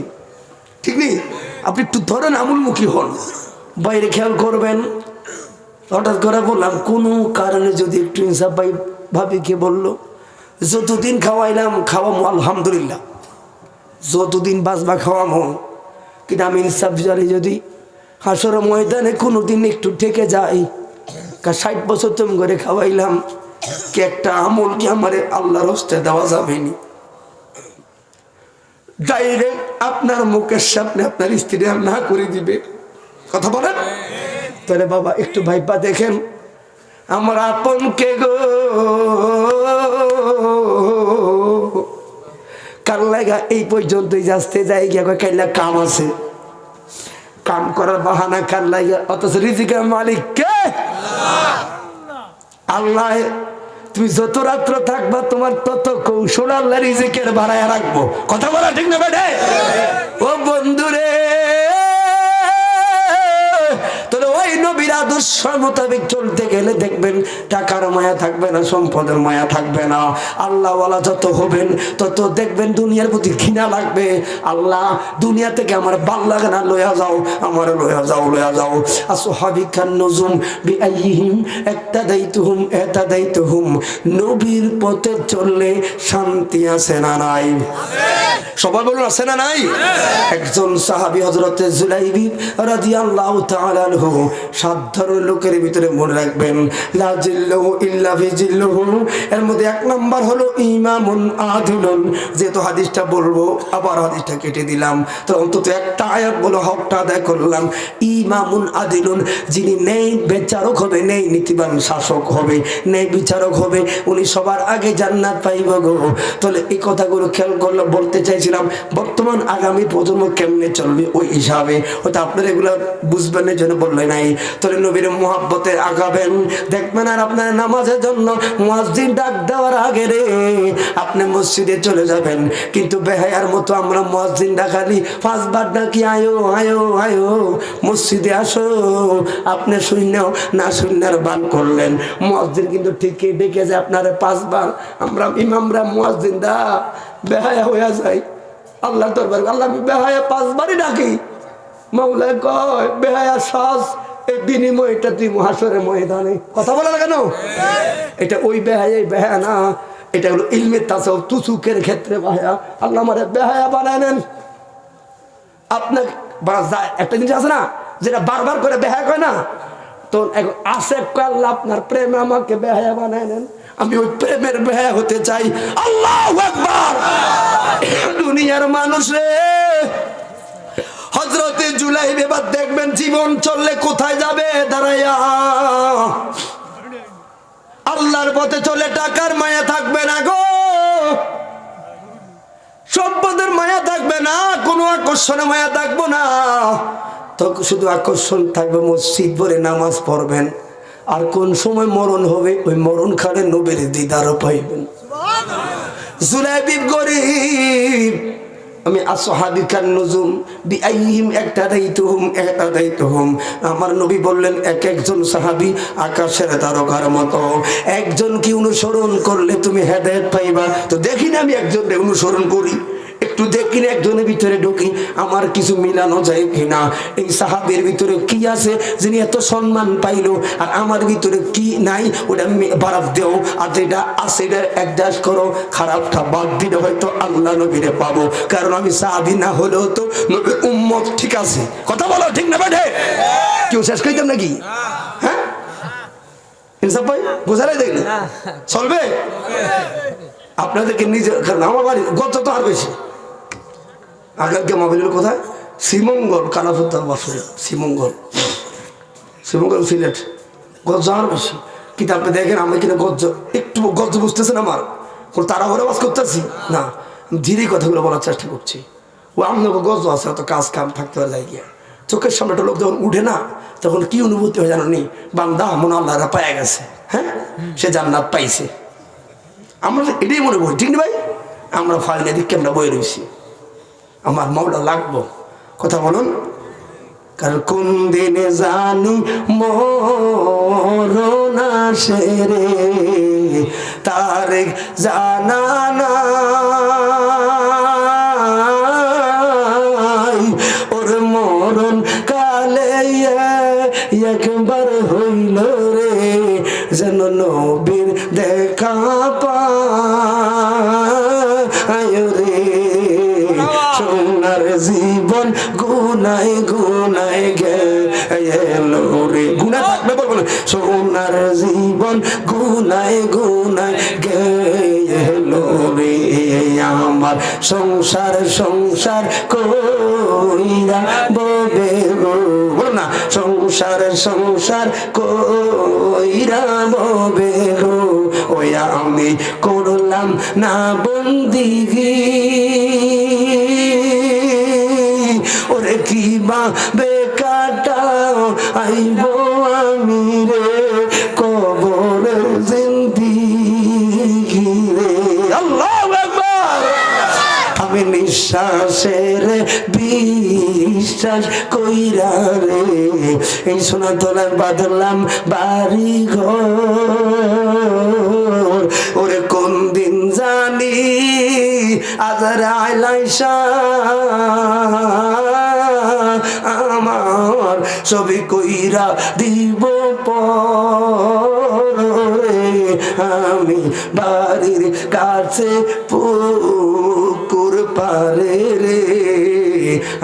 ঠিক নেই? আপনি একটু ধরেন, আমুলমুখী হন, বাইরে খেয়াল করবেন। হঠাৎ করে বললাম, কোনো কারণে যদি একটু ইনসাফ ভাই ভাবিকে বললো, যতদিন খাওয়াইলাম খাওয়ামো আলহামদুলিল্লাহ, যতদিন বাঁচবা খাওয়ামো, কিন্তু আমি ইনসাফ জানি যদি হাসর ময়দানে কোনোদিন একটু ঠেকে যাই, 60 বছর তুমি করে খাওয়াইলাম, কি একটা আমল কি আমার আল্লাহর হস্তে দেওয়া যাবেনি? ডাইরেক্ট আপনার মুখের সামনে আপনার স্ত্রী না করে দিবে। কথা বলেন? তাহলে বাবা একটু ভাইপা দেখেন, আমার আপন কে গো, কার লাগা এই পর্যন্তই যাচ্ছে যাই গিয়া কাইলা কাম আছে, কাম করার বাহানা কার লাগা, অথচ রিজিকের মালিক কে? আল্লাহ। তুমি যত রাত্র থাকবা তোমার তত কৌশল আল্লাহ রিজিকের বাড়ায় রাখবো। কথা বলা ঠিক না বেটে? ও বন্ধুরে, তাহলে ওই নবীর আদর্শ মোতাবেক চলতে গেলে দেখবেন টাকার মায়া থাকবে না, সম্পদের মায়া থাকবে না। আল্লাহওয়ালা যত হবেন তত দেখবেন দুনিয়ার প্রতি ঘৃণা লাগবে। আল্লাহ দুনিয়া থেকে আমার ভাল লাগে না, লয়া যাও, আমার লয়া যাও, লয়া যাও। আসহাবিকান নজুম বিআইহিম ইক্তাদাইতুহুম ইতাদাইতুহুম। নবীর পথে চললে শান্তি আছে না নাই? সবাই বলুন আছে না নাই? একজন সাহাবী হযরত জুলাইবি রাদিয়াল্লাহু তাআলা আনহু, সাধারণ লোকের ভিতরে মনে রাখবেন, লা জিল্লুহু ইল্লা বিজিল্লুহু, এর মধ্যে 1 নাম্বার হলো ইমামুন আদিলুন। যেহেতু হাদিসটা বলবো, আবার হাদিসটা কেটে দিলাম, তো অন্তত একটা আয়াত বলে হকটা আদায় করলাম। ইমামুন আদিলুন, যিনি ন্যায় বিচারক হবে, ন্যায় নীতিবান শাসক হবে, ন্যায় বিচারক হবে, উনি সবার আগে জান্নাত পাইব গো। তাহলে এই কথাগুলো খেয়াল করলে বলতে চাইছিলাম, বর্তমান আগামী প্রজন্ম কেমনে চলবে ওই হিসাবে, হয়তো আপনারা এগুলো বুঝবেন জন্য বললে নাই। তাহলে নবীর মুহাব্বতে আগাবেন, দেখবেন। আর আপনার নামাজের জন্য মুয়াজ্জিন ডাক দেওয়ার আগে রে আপনি মসজিদে চলে যাবেন, কিন্তু বেহায়ার মতো আমরা মুয়াজ্জিন ডাকালি 5 বার ডাকি, আয়ো আয়ো আয়ো মসজিদে আসো, আপনি শূন্যও না শূন্যের বান করলেন। মুয়াজ্জিন কিন্তু ঠিকই ডেকে যায় আপনারা 5 বার। আমরা ইমামরা মুয়াজ্জিন দা বেহায়া হয়ে যায় আল্লাহ দরবার। আল্লাহ বেহায়া 5 বারই ডাকি, মাওলা কয় বেহায়া শ্বাস, এই বিনিময়টা তুই হাসরের ময়দানে। কথা বলে না কেন? এটা ওই বেহায়া বেহায়া না, এটা হলো ইলমে তাসাউফ, তুসুকের ক্ষেত্রে বেহায়া। আল্লাহ আমারে বেহায়া বানায় নেন। আপনার একটা জিনিস আছে না, যেটা বারবার করে বেহায়া কয় না, তো আসে আল্লাহ আপনার প্রেমে আমাকে বেহায়া বানায় নেন, আমি ওই প্রেমের বেহায়া হতে চাই। আল্লাহু আকবার। দুনিয়ার মানুষ রে, হযরতে জুলাইব এবার দেখবেন জীবন চললে কোথায় যাবে দাঁড়াইয়া। আল্লাহর পথে চলে টাকার মায়া থাকবে না গো, সম্পদের মায়া থাকবে না, কোনো আকর্ষণের মায়া থাকবো না, তো শুধু আকর্ষণ থাকবে মসজিদ ভরে নামাজ পড়বেন। আর কোন সময় মরণ হবে, ওই মরণ খানে নবীর দিদারও পাইবেন। জুলাইব গরিব, আমি আসহাবিকান নুজুম বিআইহিম ইহতাদাইতুহুম। আমার নবী বললেন এক একজন সাহাবী আকাশের তারকার মতো, একজনকে অনুসরণ করলে তুমি হেদায়েত পাইবা। তো দেখি না আমি একজনকে অনুসরণ করি, একটু দেখি না একজনের ভিতরে ঢুকি, আমার কিছু মিলানো যায় কিনা। এই সাহাবের ভিতরে কি আছে যিনি এত সম্মান পাইলো, আর আমার ভিতরে কি নাই ওটা বারাত দেও, আর যেটা আছে এটা একদাস করো, খারাপটা বাদ দিলে হয়তো আল্লাহ নবীরে পাবো। কারণ আমি সাহাবী না হলেও তো নবীর উম্মত, ঠিক আছে? কথা বলো ঠিক না বেঠে? কেউ শেষ করিতাম নাকি? হ্যাঁ ইনসাফ ভাই বুঝালাই দেখলে চলবে আপনাদেরকে নিজে। আমার বাড়ি গত তো আর বেশি আগারকে মোবাইলের কোথায় শ্রীমঙ্গল কানাফুত্তার বাসুরে শ্রীমঙ্গল সিলেট গজ আর বেশি। কিন্তু আপনি দেখেন আমি কিনা গজ একটু গজ বুঝতেছেন আমার তারা ঘরে বাস করতেছি না, ধীরেই কথাগুলো বলার চেষ্টা করছি। ও আপনাকে গজ আছে অত কাজ কাম থাকতে পারে যায় গিয়া চোখের সামনে একটা লোক যখন উঠে না তখন কি অনুভূতি হয় জানো নি? বান্দা মনে আল্লাহরা পায়ে গেছে, হ্যাঁ সে জান্নাত পাইছে। আমরা এটাই মনে করি, ঠিক না ভাই? আমরা ফাইলে দিকে আমরা বই রয়েছি, আমার মাওলা লাগবো। কথা বলুন। কারণ কোন দিনে জানি মরণ আসে রে, তারিখ জানা নাই, ওর মরণ কালে একবার হইল রে, যেন নবীর দেখা পায় রে। সোনার জীবন গুনাই গুনাই গেল রে, গুনাহ থাকবে বলবো না, সোনার জীবন গুনাই গুনাই গেল রে। আমার সংসার সংসার কইরা ববে গো, বলো না সংসার সংসার কইরা ববে গো, ওই আমি করলাম না বন্দিগি, ওরে কি বা বেকাটাও আইব আমি রে কবরের জিন্দিগি রে। আল্লাহু আকবার। আমি নিঃশ্বাসের বিশ্বাস কইরা রে এই সোনা তোলার বাঁধলাম বাড়ি ঘর, ওরে কোন দিন জানি আজার আইলাইসা আমার ছবি কইরা দিব পরে, আমি বাড়ির কাছে পুকুর পারে রে,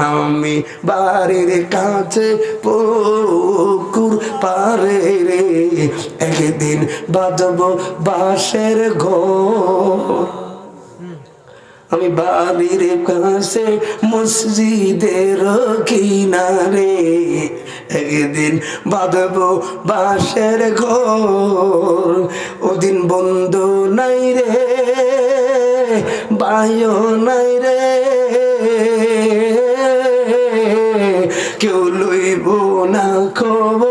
আমি বাড়ির কাছে পুকুর পারে রে, একদিন বাজব বাঁশের ঘর, আমি বাড়ির কাছে মসজিদের কিনারে, একদিন বাঁধব বাঁশের ঘর, ওদিন বন্ধু নাই রে বায়ো নাই রে, কেউ লইব না খবর।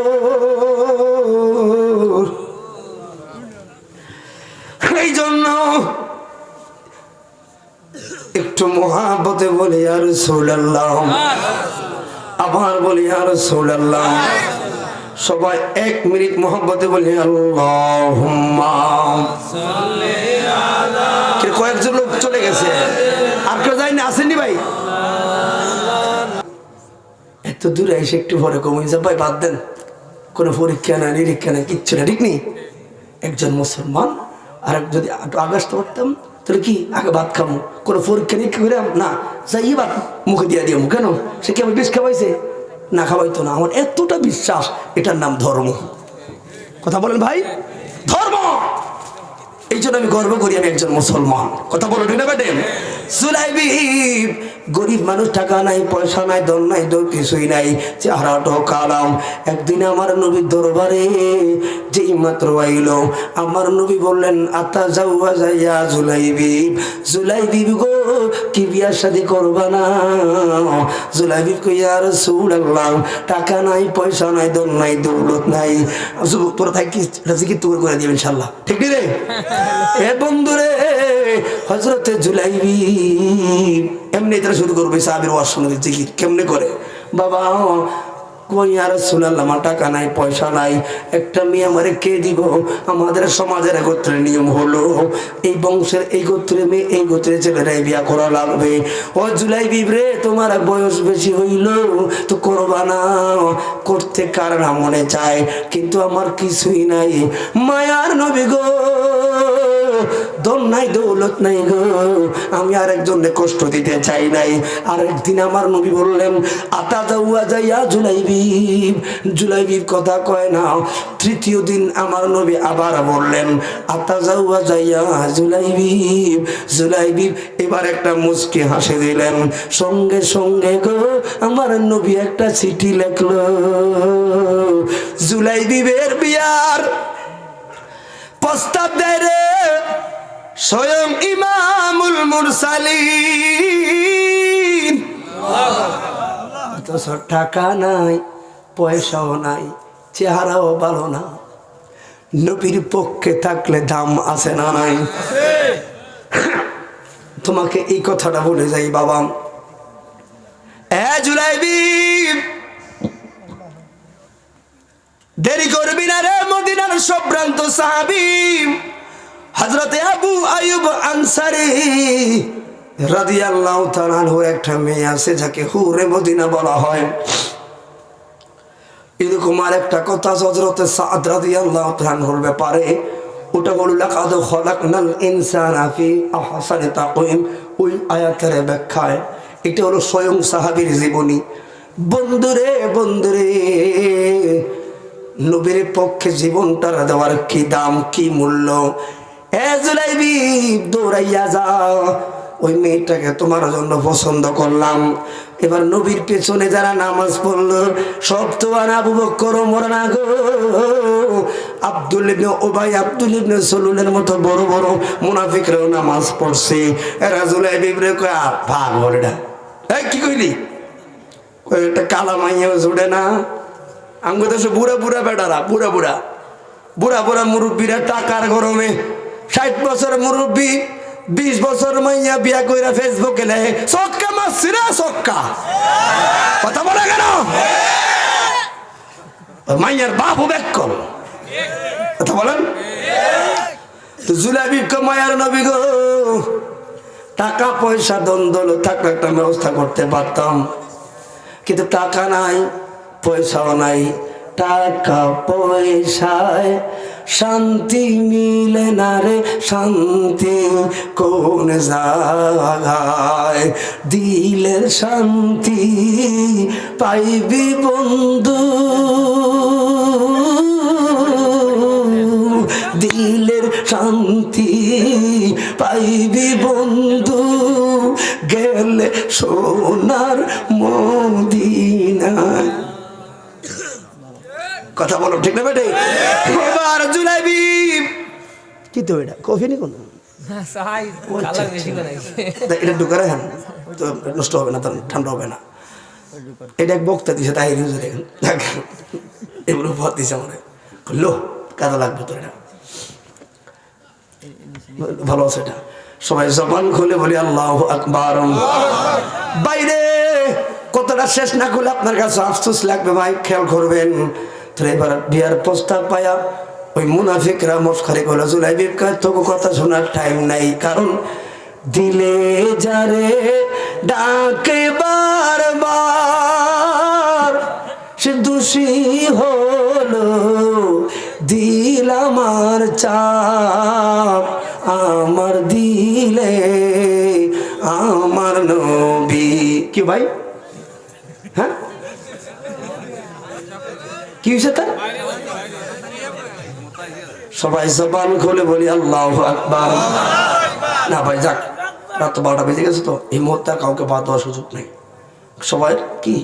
এই জন্য একটু মহাব্বতে বলি ইয়া রাসূলুল্লাহ, আবার বলি ইয়া রাসূলুল্লাহ। সবাই 1 মিনিট মহাব্বতে বলি আল্লাহুম্মা সাল্লি আলা। কয়েকজন লোক চলে গেছে, আর কেউ যায়নি, আসেননি ভাই? এত দূরে এসে একটু পরে কমে যা ভাই, বাদ দেন, কোনো পরীক্ষা না নিরীক্ষা না কিচ্ছু না, ঠিক নেই? একজন মুসলমান আর যদি আগে আসতে পারতাম তাহলে কি আগে ভাত খাবো, কোনো পরীক্ষা নিরীক্ষা করে না যাই ভাত মুখে দিয়ে দিয়ে কেন? সে কি আমি বিষ খাওয়াইছে? না খাওয়াইতো না। আমার এতটা বিশ্বাস, এটার নাম ধর্ম। কথা বলেন ভাই, ধর্ম। এই জন্য আমি গর্ব করি আমি একজন মুসলমান। কথা বলো ঠিক না বেটে? সুলাইবিব গরিব মানুষ, টাকা নাই পয়সা নাই ধন নাই কিছুই নাই, চেহারাটা কালাম। একদিন আমার নবীর দরবারে যেই মাত্র আইল, আমার নবী বললেন আতা যাওয়া যাইয়া জুলাইবিব, জুলাইবিব গো কি বিয়ার শাদী করবা না? জুলাইবিব কই ইয়া রাসূলুল্লাহ, টাকা নাই পয়সা নাই ধন নাই দৌলত নাই। তোরা থাকি রাজিকে তোর করে দিবেন ইনশাআল্লাহ, ঠিক রে? এ বন্ধুরে হযরতে জুলাইবিব এমনি তারা শুরু করবে সাহাবীর ওয়াজ শুনে জিকির কেমনে করে বাবা কই আর রাসূলুল্লাহ আমার টাকা নাই পয়সা নাই একটা মেয়ে আমারে কে দিব আমাদের সমাজের গোত্রের নিয়ম হলো এই বংশের এই গোত্রের মেয়ে এই গোত্রের ছেলেরাই বিয়া করা লাগবে ও জুলাইবি রে তোমার বয়স বেশি হইল তো করবা না করতে কার না মনে চায় কিন্তু আমার কিছুই নাই মায়ার নবী গো ধন নাই দৌলত নাই গো আমি আরেকজনকে কষ্ট দিতে চাই নাই আরেকদিন আমার নবী বললেন আতা যাওয়া যাইয়া জুলাইবিব কথা কয় না তৃতীয় দিন আমার নবী আবার বললেন আতা যাওয়া যাইয়া জুলাইবিব এবার একটা মুচকি হাসি দিলেন সঙ্গে সঙ্গে গো আমার নবী একটা চিঠি লেখলো জুলাইবিবের বিয়ার প্রস্তাব দেয় রে স্বয়ং ইমামুল মুরসালিন অথচ টাকা নাই পয়সাও নাই চেহারাও ভালো না নবীর পক্ষে থাকলে দাম আছে না নাই তোমাকে এই কথাটা বলে যাই বাবা জুলাইবি দেরি করবি না রে মদিনার সম্ভ্রান্ত সাহাবী হযরতে আবু আইয়ুব আনসারী রাদিয়াল্লাহু তাআলা আনহুর একটা মেয়ে আছে যাকে হুরে মদিনা বলা হয় এরকম আরেকটা কথা হযরতে সাদ রাদিয়াল্লাহু তাআলা আনহুর ব্যাপারে ওটা হলো লাকাদ খালাকনাল ইনসানা ফি আহসানি তাকওয়িম ওই আয়াতের ব্যাখ্যায় এটা হলো স্বয়ং সাহাবীর জীবনী বন্ধুরে নবীর পক্ষে জীবনটা দেওয়ার কি দাম কি মূল্য জুলাইবি দৌড়াইয়া যা ওই মেয়েটাকে তোমার জন্য পছন্দ করলাম এবার নবীর পেছনে যারা নামাজ পড়লো সব তো আর আবু বকর ওমর না গো আব্দুল ইবনে উবাই আব্দুল ইবনে সালুলের মতো বড় বড় মুনাফিকরাও নামাজ পড়ছে এরা জুলাইবি রে কয় ভাগ ওরেডা এই কি কইলি কই একটা কালা মাইয়াও জুড়ে না আঙ্গু দেশে বুড়া বেটারা বুড়া মুরব্বীরা টাকার গরমে 60 বছর মুরব্বী 20 বছর মাইয়া বিয়া কইরা ফেসবুকে লে সক্কা মাসিরা সক্কা কথা বলে কেন মাইয়ার বাপও ব্যাক কর কথা বলেন জুলাইবি মায়ার নবী গো টাকা পয়সা দ্বন্দ্ব থাকলে একটা ব্যবস্থা করতে পারতাম কিন্তু টাকা নাই পয়সাও নাই টাকা পয়সায় শান্তি মিলে না রে শান্তি কোন জায়গায় দিলের শান্তি পাইবি বন্ধু দিলের শান্তি পাইবি বন্ধু গেলে সোনার মদিনায় কথা বলো ঠিক না বেটে এবার জুলাইবি কি তো এটা কফি নি কোন এটা ঢুকারে হ্যাঁ তো নষ্ট হবে না ঠান্ডা হবে না এটা এক বক্তা দিছে তাই এগুলো ভর দিছে আমার লো কাদা লাগবে তো এটা ভালো আছে এটা সবাই জবান খুলে বলি আল্লাহু আকবার বাইরে কতটা শেষ না করলে আপনার কাছে আফসোস লাগবে ভাই খেয়াল করবেন এবার বিয়ার প্রস্তাব পায়া ওই মুনাফিকরা মস্কারি করলো জুলাইবির তোকে কথা শোনার টাইম নাই কারণ দিলে যারে ডাকে বারবার সে দোষী হলো দিল আমার চাপ আমার দিলে আমার নবী কি ভাই হ্যাঁ কি হয়েছে তার সবাই জবান খুলে বলি আল্লাহু আকবার না ভাই যাক রাত 12টা বেজে গেছে তো এই মুহূর্তে কাউকে বাদ দেওয়ার সুযোগ নেই সবাই কি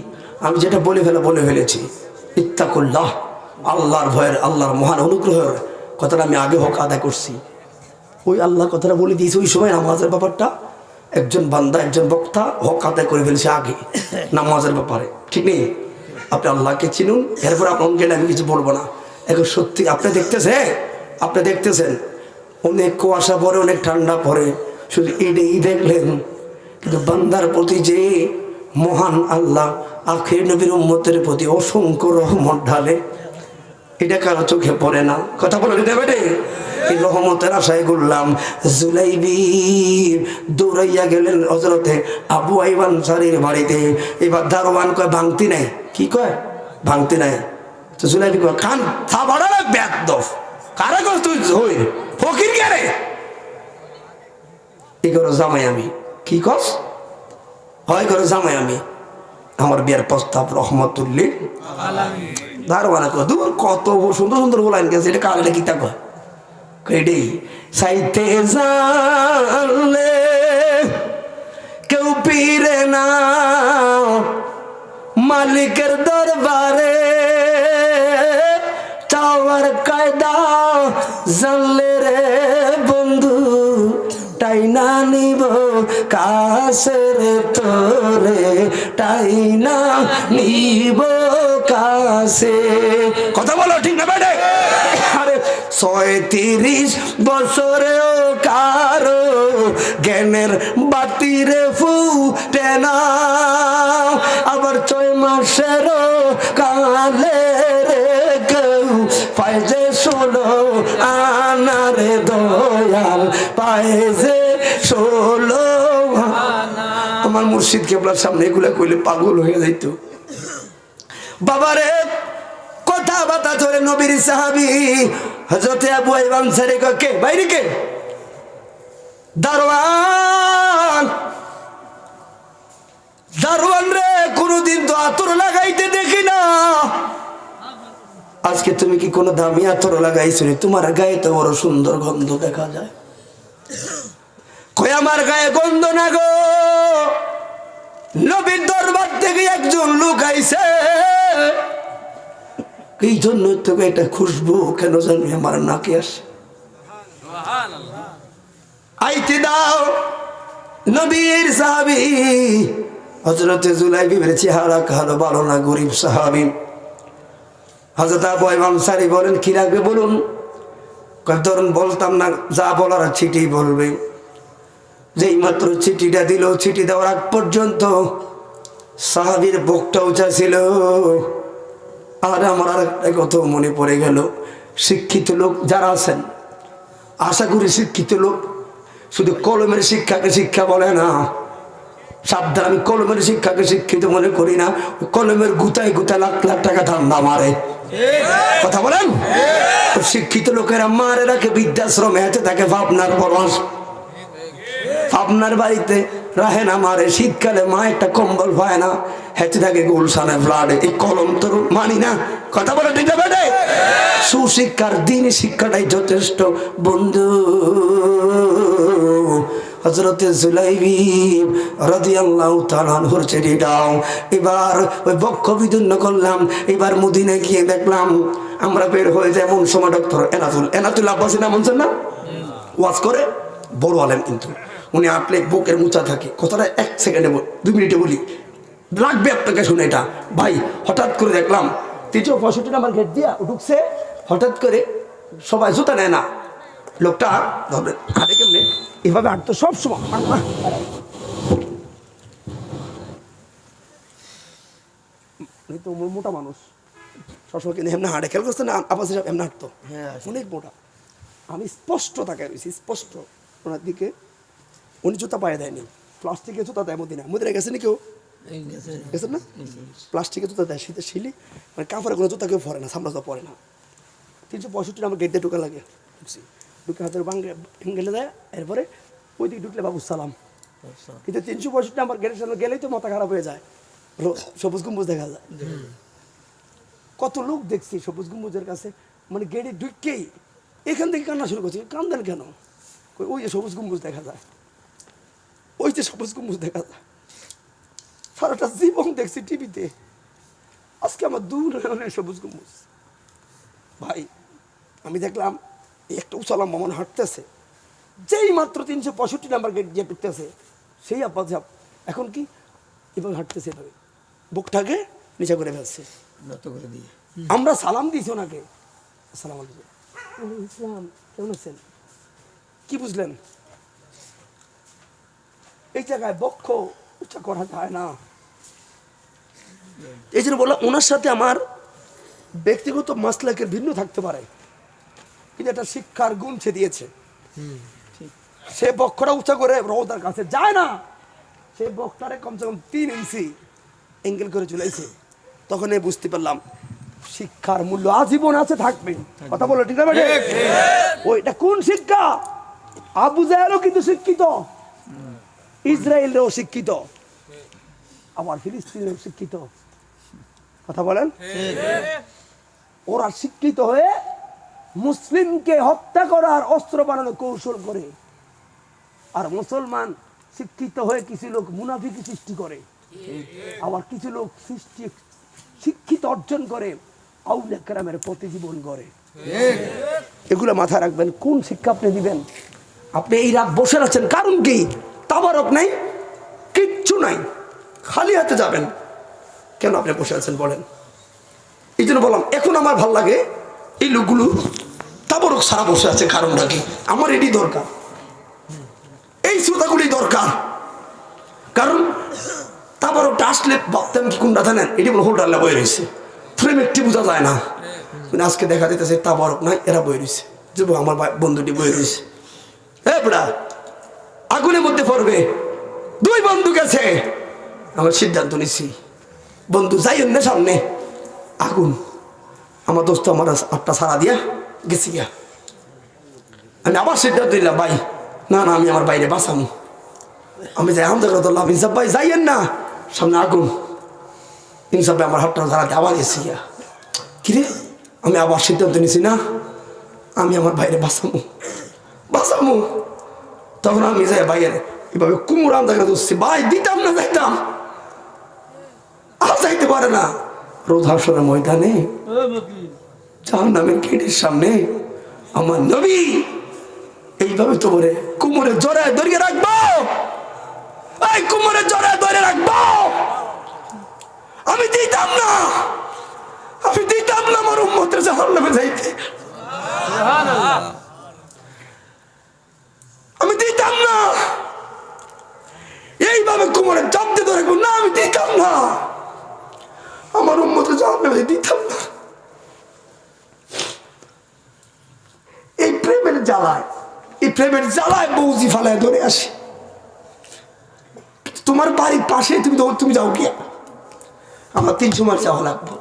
আমি যেটা বলে ফেলেছি ইত্তাকুল্লাহ আল্লাহর ভয়ের আল্লাহর মহান অনুগ্রহের কথাটা আমি আগে হক আদায় করছি ওই আল্লাহর কথাটা বলে দিয়েছি ওই সময় নামাজের ব্যাপারটা একজন বান্দা একজন বক্তা হক আদায় করে ফেলেছে আগে নামাজের ব্যাপারে ঠিক নেই আপনি আল্লাহকে চিনুন এরপর আপনার গেলে আমি কিছু বলবো না এখন সত্যি আপনি দেখতেছেন অনেক কুয়াশা পরে অনেক ঠান্ডা পরে শুধু ঈদেই দেখলেন কিন্তু বান্দার প্রতি যে মহান আল্লাহ আখির নবীর উম্মতের প্রতি অসংখ্য রহমত ঢালে, এটা কারো চোখে পড়ে না। কথা বলে দিতে বেটে এই রহমতের আশায় করলাম। জুলাইবি দৌড়াইয়া গেলেন হযরতে আবু আইয়ুব আনসারীর বাড়িতে। এবার দারোয়ান কয় ভাঙতি নাই। কি কয়? ভাঙতি নাই। তো জুলাইবি কয় খান থাবাড়া বেদব কারা কর তুই হই ফকির কে রে? কি করো জামাই আমি। কি কস? হয় করো জামাই আমি, আমার বিয়ার প্রস্তাব রহমতুল্লিল আলামিন। দারোয়ানা কয় দূর কত সুন্দর সুন্দর বলাইন গেছে, এটা কার? এটা কি তা কয়? কেডি সাইতে জানলে কেউ পীরে না মালিকের দরবারে, চাওয়ার কায়দা জানলে রে বন্ধু, টাইনা নিব কাছের তোরে, টাইনা নিব কাছে। কথা বলো ঠিক না বেটে? আরে ৩৬ বছরেও কারো জ্ঞানের বাতিরে ফুটে না, আবার ৬ মাসেরও কালে রে কেউ পায় যে ১৬ আনারে দয়াল, পায় যে ১৬ আনা। আমার মুর্শিদ কেবলার সামনে এগুলা কইলে পাগল হয়ে যাইত। বাবারে কথা বাতা চলে নবীর সাহাবী হযরতে আবু আইয়ুব আনসারী কে বাইরে কে? দারোয়ান। দারোয়ান রে কোনদিন তো আতর লাগাইতে দেখি না, আজকে তুমি কি কোনো দামি আতর লাগাইছো? তোমার গায়ে তো বড় সুন্দর গন্ধ দেখা যায়। কই আমার গায়ে গন্ধ না গো, নবীর দরবার থেকে একজন লোক আইছে, এই জন্য তোকে এটা খুশবু কেন জানি আমার নাকে আসে। আইতে দাও। নবীর সাহাবী হযরতে জুলাইবির চেহারা কালো ভালো না, গরিব সাহাবী। হযরত আবু আইয়ুব আনসারী বলেন কি লাগবে বলুন? কয় ধরুন বলতাম না, যা বলার চিঠি বলবে। যেই মাত্র চিঠিটা দিল, চিঠি দেওয়ার আগ পর্যন্ত সাহাবীর বুকটা উঁচা ছিল। আর আমার আর একটা কথা মনে পড়ে গেল, শিক্ষিত লোক যারা আছেন, আশা করি শিক্ষিত লোক শুধু কলমের শিক্ষাকে শিক্ষা বলে না। সাবধান, আমি কলমের শিক্ষাকে শিক্ষিত মনে করি না। কলমের গুতায় গুতায় লাখ লাখ টাকা ধান্দা মারে। কথা বলেন? শিক্ষিত লোকেরা মারে রাখে বৃদ্ধাশ্রমে, হাতে থাকে ভাবনার পরশ। আপনার বাড়িতে রাহে না মারে, শীতকালে মা একটা কম্বল পায় না, হেঁটে থাকে গুলশানে ফ্লাডে। এই কলম তো মানি না। কথা বলে দিতে পারে। সুশিক্ষার দিন শিক্ষাটাই যথেষ্ট বন্ধু। হযরতে জুলাইবি রাদিয়াল্লাহু তাআলা আনহুর চিঠিটাও এবার ওই বক্ষ বিদীর্ণ করলাম। এবার মদিনায় গিয়ে দেখলাম আমরা বের হয়ে যায় এমন সময় ডক্টর এনাতুল আব্বাসী নাম শুনছেন না? ওয়াজ করে, বড় আলেম কিন্তু। উনি আপনি বুকের মুচা থাকে। কথাটা 1 সেকেন্ডে 2 মিনিটে বলি, লাগবে আপনাকে শুনে এটা ভাই। হঠাৎ করে দেখলাম 365 নাম্বার গেট দিয়া ঢুকছে, হঠাৎ করে সবাই জুতা নেয় না, লোকটা ধরবেন হাতে কেমনে এভাবে হাঁটতো সব সময়। তো মোটা মানুষ সবসময় কিন্তু এমনি হাঁটে, খেয়াল করছে না? আব্বাসী সাহেব এমনি হাঁটতো, অনেক মোটা। আমি স্পষ্ট তাকায় রয়েছি, স্পষ্ট ওনার দিকে। উনি জুতা পায়ে দেয়নি, প্লাস্টিকের জুতা দেয়। মদিনায় গেছে নি কেউ? গেছেন না? প্লাস্টিকের জুতা দেয়, শীতের শিলি, মানে কাপড়ে কোনো জুতা কেউ পরে না, সামরা জুতা পরে না। 365 আমার গেট দিয়ে ঢুকা লাগে, ঢুকে হাতের গেলে দেয়। এরপরে ওই দিকে ঢুকলে বাবু সালাম। কিন্তু 365 আমার গেটের সামনে গেলেই তো মাথা খারাপ হয়ে যায়, সবুজ গম্বুজ দেখা যায়। কত লোক দেখছি সবুজ গম্বুজের কাছে, মানে গেটে ঢুকেই এখান থেকে কান্না শুরু করছে। কান্দেন কেন? ওই যে সবুজ গম্বুজ দেখা যায়, ওই যে সবুজ গম্বুজ দেখা যায়। সারাটা জীবন দেখছি টিভিতে, আজকে আমার দূর সবুজ গম্বুজ। ভাই আমি দেখলাম একটা উচালাম মামন হাঁটতেছে, যেই মাত্র 365 নাম্বার গেট দিয়ে ঢুকতেছে, সেই আব্বা যাব এখন কি এভাবে হাঁটতেছে, এভাবে বুকটাকে নিচে করে ফেলছে করে দিয়ে। আমরা সালাম দিয়েছি ওনাকে, আসসালামু আলাইকুম, ইসলাম কেমন আছেন? কি বুঝলেন? এই জায়গায় বক্ষ উঁচা করা যায় না। এই জন্য বললাম ওনার সাথে আমার ব্যক্তিগত মাসলাকের ভিন্ন থাকতে পারে, কিন্তু একটা শিক্ষার গুণ সে দিয়েছে। সে বক্ষটা উঁচা করে রওদার কাছে যায় না, সে বক্ষটারে কমসে কম 3 ইঞ্চি এঙ্গেল করে চলেছে। তখন বুঝতে পারলাম শিক্ষার মূল্য আজীবন আছে, থাকবে। কথা বলো ঠিক আছে? ওইটা কোন শিক্ষা? আবু জাহেলও কিন্তু শিক্ষিত, ইসরায়েলও শিক্ষিত, আবার ফিলিস্তিনেও শিক্ষিত। কথা বলেন? ওরা শিক্ষিত হয়ে মুসলিমকে হত্যা করার অস্ত্র বানানোর কৌশল করে, আর মুসলমান শিক্ষিত হয়ে কিছু লোক মুনাফিকি সৃষ্টি করে, আবার কিছু লোক শিক্ষিত অর্জন করে আউলিয়া কেরামের প্রতিজীবন করে। এগুলো মাথায় রাখবেন। কোন শিক্ষা আপনি দিবেন? আপনি এই রাত বসে আছেন, কারণ কি? তাবারক নাই, কিচ্ছু নাই, খালি হাতে যাবেন। কেন আপনি বসে আছেন বলেন? এই জন্য বললাম এখন আমার ভাল লাগে এই লোকগুলো তাবারক সারা বসে আছে, কারণটা কি? আমার এটি দরকার, এই শ্রোতাগুলি দরকার। কারণ তাবারকটা আসলে ভাবতাম কি কোনটা জানেন, এটি বলে হোল্ডারলা বয়ে রয়েছে, ফ্রেম একটি বোঝা যায় না। আজকে দেখা দিতেছে তাবারক নাই, এরা বয়ে রয়েছে, যুব আমার বন্ধুটি বয়ে রয়েছে। হ্যাঁ বড়া, আগুনের মধ্যে পড়বে, 2 বন্ধু গেছে, আমার সিদ্ধান্ত নিছি বন্ধু যাইয়েন না সামনে, আগুন। আমার দোস্ত আমার 8টা সারা দিয়া গেছি গিয়া, আমি আবার সিদ্ধান্ত দিলাম ভাই না না আমি আমার বাইরে বাঁচামু, আমি যাই হামদা করে ধরলাম, ইনসাফ ভাই যাইয়েন না সামনে আগুন। ইনসাফ ভাই আমার 8টা সারাতে আবার গেছি গিয়া, কিরে আমি আবার সিদ্ধান্ত নিছি না আমি আমার বাইরে বাঁচামু বাঁচামু। তখন আমি যাই বাইরে এভাবে কুমুর আন্দা করে ধরছি, ভাই দিতাম না, যাইতাম, আর যাইতে পারে না। রোদ হাসরের ময়দানে জাহান্নামের গেটের সামনে আমার নবী এইভাবে তোমারে কুমোরে জড়ায় ধরিয়ে রাখবো, এই কুমোরে জড়ায় ধরে রাখবো। আমি দিতাম না, আমি দিতাম না আমার উম্মতের জাহান্নামে যাইতে, আমি দিতাম না। এইভাবে কুমোরে চাপতে ধরে রাখবো না, আমি দিতাম না আমার উম্মতের জাহান্নামে দিতাম না। এই প্রেমের জ্বালায়, এই প্রেমের জ্বালায় বৌজি ফালায় ধরে আসে। তোমার বাড়ির পাশে তুমি যাও গিয়া, আমার 300 মাস যাওয়া লাগবো।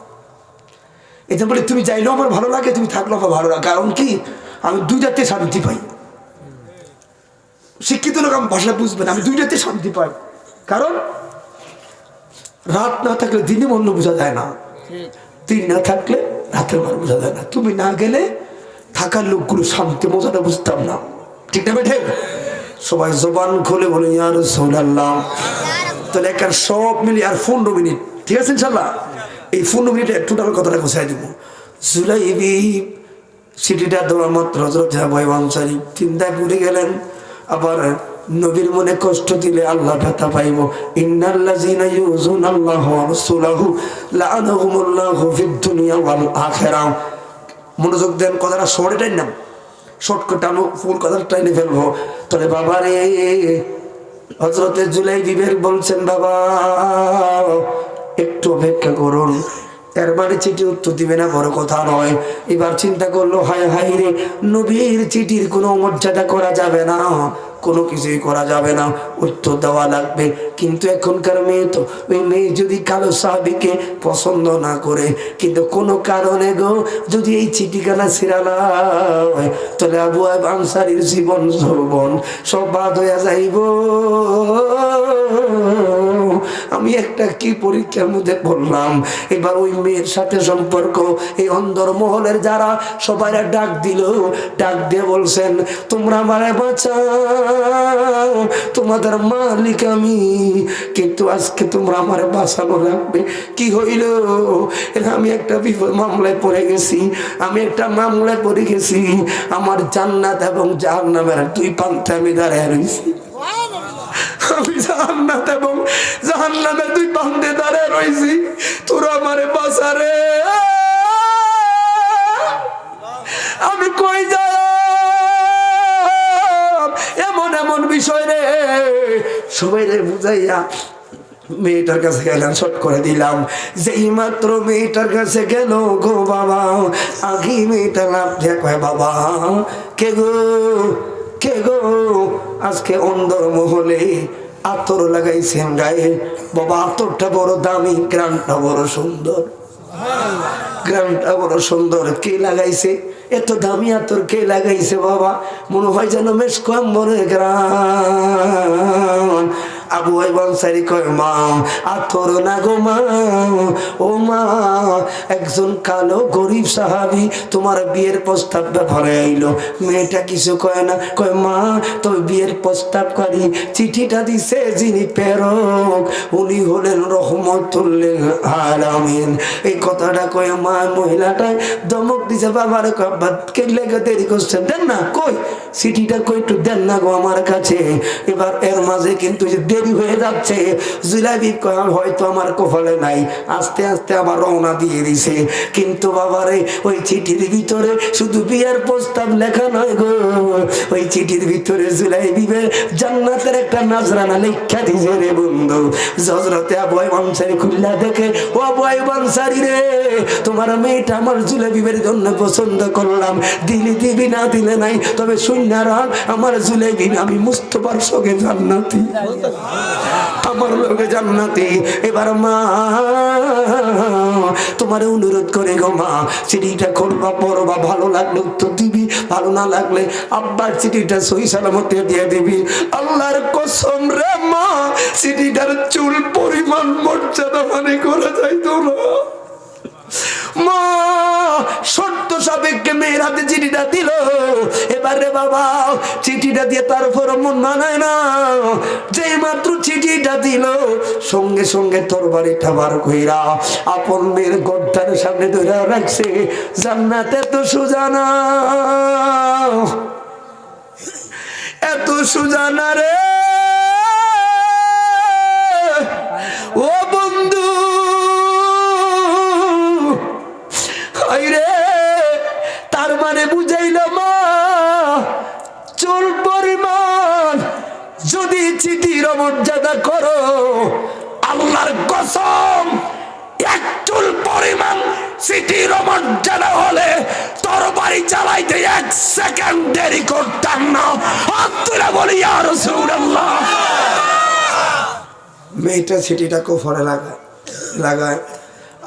এটা বলে তুমি যাইলেও আমার ভালো লাগে, তুমি থাকলেও আমার ভালো লাগে। কারণ কি? আমি 2টাতে শান্তি পাই। শিক্ষিত লোক আমার ভাষা বুঝবেন, আমি 2টাতে শান্তি পাই। কারণ রাত না থাকলে দিনে মন বোঝা যায় না, দিন না থাকলে রাতের মন বোঝা যায় না। তুমি না গেলে থাকার লোকগুলো শান্তি মজাটা বুঝতাম না, ঠিক না বেঠে? সবাই জবান খুলে বলে ইয়া রাসূলুল্লাহ। তাহলে একটা সব মিলি আর 15 মিনিট, ঠিক আছে ইনশাল্লাহ? এই 15 মিনিটে টোটাল কথাটা গোছাই দিব। জুলাইবি সিটিটা দেওয়া মাত্র হযরত আবু আনসারী চিন্তায় পড়ে গেলেন। আবার নবীর মনে কষ্ট দিলে আল্লাহ ব্যথা পাইব। ইন্নাল্লাযীনা ইউযুনাল্লাহা ওয়া রাসূলাহু লাআনাহুমুল্লাহু ফিদ দুনিয়া ওয়াল আখিরাহ। মনোযোগ দেন, কথাটা শর্টে টাইম না, শর্টকাট টানো, ফুল কথাটা টাইনে ফেলবো। তাহলে বাবা রে, হযরতে জুলাইবি বলছেন বাবা একটু অপেক্ষা করুন। এর মানে চিঠি উত্তর দিবে না বড় কথা নয়। এবার চিন্তা করলো হায় হায় রে, নবীর চিঠির কোনো মর্যাদা করা যাবে না, কোনো কিছুই করা যাবে না, উত্তর দেওয়া লাগবে। কিন্তু এখনকার মেয়ে তো, ওই মেয়ে যদি কারো সাহাবীকে পছন্দ না করে, কিন্তু কোনো কারণে গো যদি এই চিঠিখানা ছিড়ালা হয়, তাহলে আবু আইয়ুব আনসারীর জীবন যৌবন সব বাদ হইয়া যাইব। আমি একটা কি পরীক্ষার মধ্যে পড়লাম। এবার ওই মেয়ের সাথে সম্পর্ক এই অন্দর মহলের যারা সবাই ডাক দিল, ডাক দিয়ে বলছেন তোমরা আমারে বাঁচাও, তোমাদের মালিক আমি, কিন্তু আজকে তোমরা আমারে বাঁচানো লাগবে। কি হইল? আমি একটা বিপদ মামলায় পড়ে গেছি, আমি একটা মামলায় পড়ে গেছি। আমার জান্নাত এবং জাহান্নামের 2 প্রান্তে আমি দাঁড়ায় রয়েছি। আমি জান্নাত এবং জাহান্নামের 2 প্রান্তে দাঁড়ায় রয়েছি, তোরা আমারে বাঁচা রে। আমি কই যাব? এমন এমন বিষয় রে, সবাই রে বুঝাইয়া মেয়েটার কাছে গেলাম, শট করে দিলাম। যেই মাত্র মেয়েটার কাছে গেল গো বাবা, আগে মেয়েটা লাভ দিয়ে কয়, বাবা কে গো, কে গো, আজকে অন্দর মহলে আতর লাগাইছেন গায়ে। বাবা আতরটা বড় দামি, গ্রামটা বড় সুন্দর, গ্রামটা বড় সুন্দর। কে লাগাইছে এত দামি আতর, কে লাগাইছে বাবা? মনে হয় যেন মেশকো আম্বরের গ্রাম। আবু আইয়ুব আনসারী কয়, মা আতর না গো মা, ও মা একজন কালো গরিব সাহাবী তোমার বিয়ের প্রস্তাব ব্যাপারে আইলো। মেয়েটা কিছু কয় না, কয় মা তোর বিয়ের প্রস্তাবকারী চিঠিটা দিছে যিনি প্রেরক, উনি হলেন রহমতুল্লিল আলামিন। এই কথাটা কয় মা মহিলাটাই ধমক দিছে, বাবার কব্বা কে লেগে দেরি করছেন, দেন না কই চিঠিটা, কই একটু দেন না গো আমার কাছে। এবার এর মাঝে কিন্তু দেরি হয়ে যাচ্ছে। জুলাইবি হয়তো আমার কপালে নাই, আস্তে আস্তে আবার রওনা দিয়ে দিছে। কিন্তু বাবারে ওই চিঠির ভিতরে শুধু বিয়ের প্রস্তাব লেখা নয় গো, ওই চিঠির ভিতরে জুলাইবিবে জান্নাতের একটা নাজরানা লেখা দিছে রে বন্ধু। হযরতে আবু আইয়ুব আনসারী খুল্লা দেখে, ও আবু আইয়ুব আনসারী রে, তোমার মেয়েটা আমার জুলাইবিবের জন্য পছন্দ করলাম, দিলি দিবি না দিলে নাই, তবে শুননা রাখ আমার জুলাইবি আমি মুস্তাফার সঙ্গে জান্নাতি, আমার লোকে জান্নাতি। এবার মা তোমার অনুরোধ করে গো মা, চিঠিটা করবা পড়বা, ভালো লাগলো তো দিবি, ভালো না লাগলে আব্বার চিঠিটা সহি সালামতে দিয়ে দিবি। আল্লাহর কসম রে মা, চিঠিটার চুল পরিমাণ মর্যাদা মানে করা যাইতো না। মা শর্ত সাপেক্ষে মেয়ের হাতে চিঠিটা দিল। এবার রে বাবা চিঠিটা দিয়ে তারপর মন মানায় না, যে মাত্র চিঠিটা দিল সঙ্গে সঙ্গে তরবারিটা বার কইরা আপন মেয়ের গদ্দার সামনে ধরে রাখছে। জান্নাতে তো সুজানা, এত সুজানা রে ও বন্ধু, তার মানে বুঝাইল মা, চুল পরিমাণ যদি চিঠির মর্যাদা করো, আল্লাহর কসম এক চুল পরিমাণ চিঠির মর্যাদা হলে তরবারি চালাইতে 1 সেকেন্ড দেরি করতাম না। আব্দুল্লাহ বলি ইয়া রাসূলুল্লাহ। মেয়েটা চিঠিটা কফরে লাগায়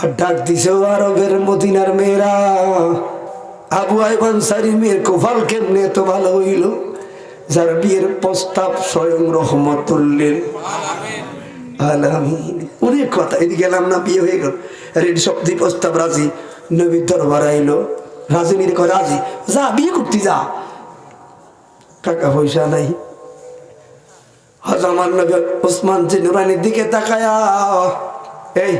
আর ডাক দিছে, আরবের মদিনার মেয়েরা, আবু আইয়ুব আনসারী মেয়ের কপাল কেমনে এত ভালো হইল, যার বিয়ের প্রস্তাব স্বয়ং রহমতুল্লিল আলামিন। অনেক কথা, এদিকে গেলাম না, বিয়ে হয়ে গেল, রেডি সব দুই প্রস্তাব রাজি, নবীর দরবার আইলো, রাজিনীর কয় রাজি, যা বিয়ে করতে যা, টাকা পয়সা নাই। আমার নবী ওসমান যে নুরানির দিকে তাকায়া, এই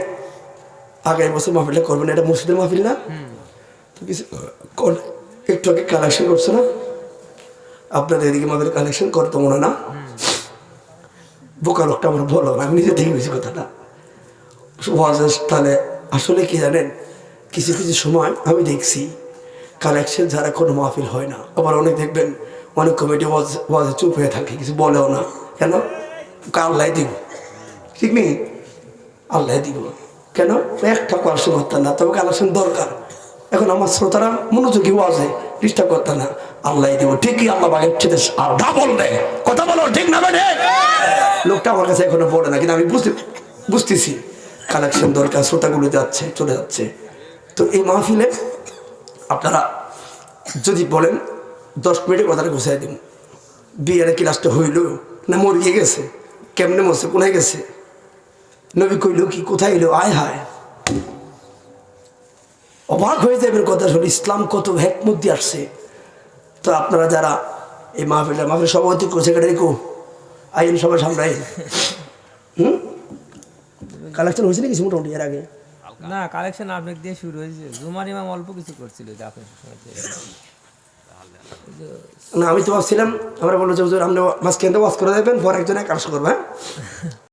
আগামী বছর মাহফিলটা করবেন, এটা মসজিদের মাহফিল না, একটু আগে কালেকশন করছে না, আপনাদের এদিকে মাহফিল কালেকশন করতো মনে না, বোকা লোকটা আমার বলো, আমি নিজে দেখে গেছি কথাটা। তাহলে আসলে কি জানেন, কিছু কিছু সময় আমি দেখছি কালেকশন যারা কোনো মাহফিল হয় না, আবার অনেক দেখবেন অনেক কমিটি ওয়াজে চুপ হয়ে থাকে, কিছু বলেও না, কেন? আল্লাহ দিব, ঠিক নেই, আল্লাহ দিব, কেন? একটা কালেকশন করতেন না, তবে কালেকশন দরকার। এখন আমার শ্রোতারা মনোযোগী ওয়াজে ডিস্টার্ব করতেন না, আল্লাহ দিব, ঠিকই আল্লাহ বাগের চেয়ে ডাবল দেয়, কথা বলো ঠিক না? লোকটা আমার কাছে এখনো পড়ে না, কিন্তু আমি বুঝতেছি কালেকশন দরকার, শ্রোতাগুলো যাচ্ছে চলে যাচ্ছে। তো এই মাহফিলে আপনারা যদি বলেন 10 মিনিটে কথাটা গুছাই দিন, বিয়ের ক্লাসটা হইল না মরিয়ে গেছে, কেমনে মরছে, কোথায় গেছে, নবী কইল কি, কোথায় এলো, আয় হায়, অবাক হয়ে যাবেন কথা শুনে, ইসলাম কত হেকমত দিয়ে আসছে। তো আপনারা যারা এই মাহফিল সভাপতি সেক্রেটারি কো আইন সবার সামনে কালেকশন হয়েছে না কিছু মোটামুটি এর আগে? না, কালেকশন আপনার দিয়ে শুরু হয়েছে, জুমার ইমাম অল্প কিছু করছিল। না আমি তো ভাবছিলাম, আমরা বললো যে আপনি মাঝখানে ওয়াজ করে দেবেন, পর একজনে কাজ করবে।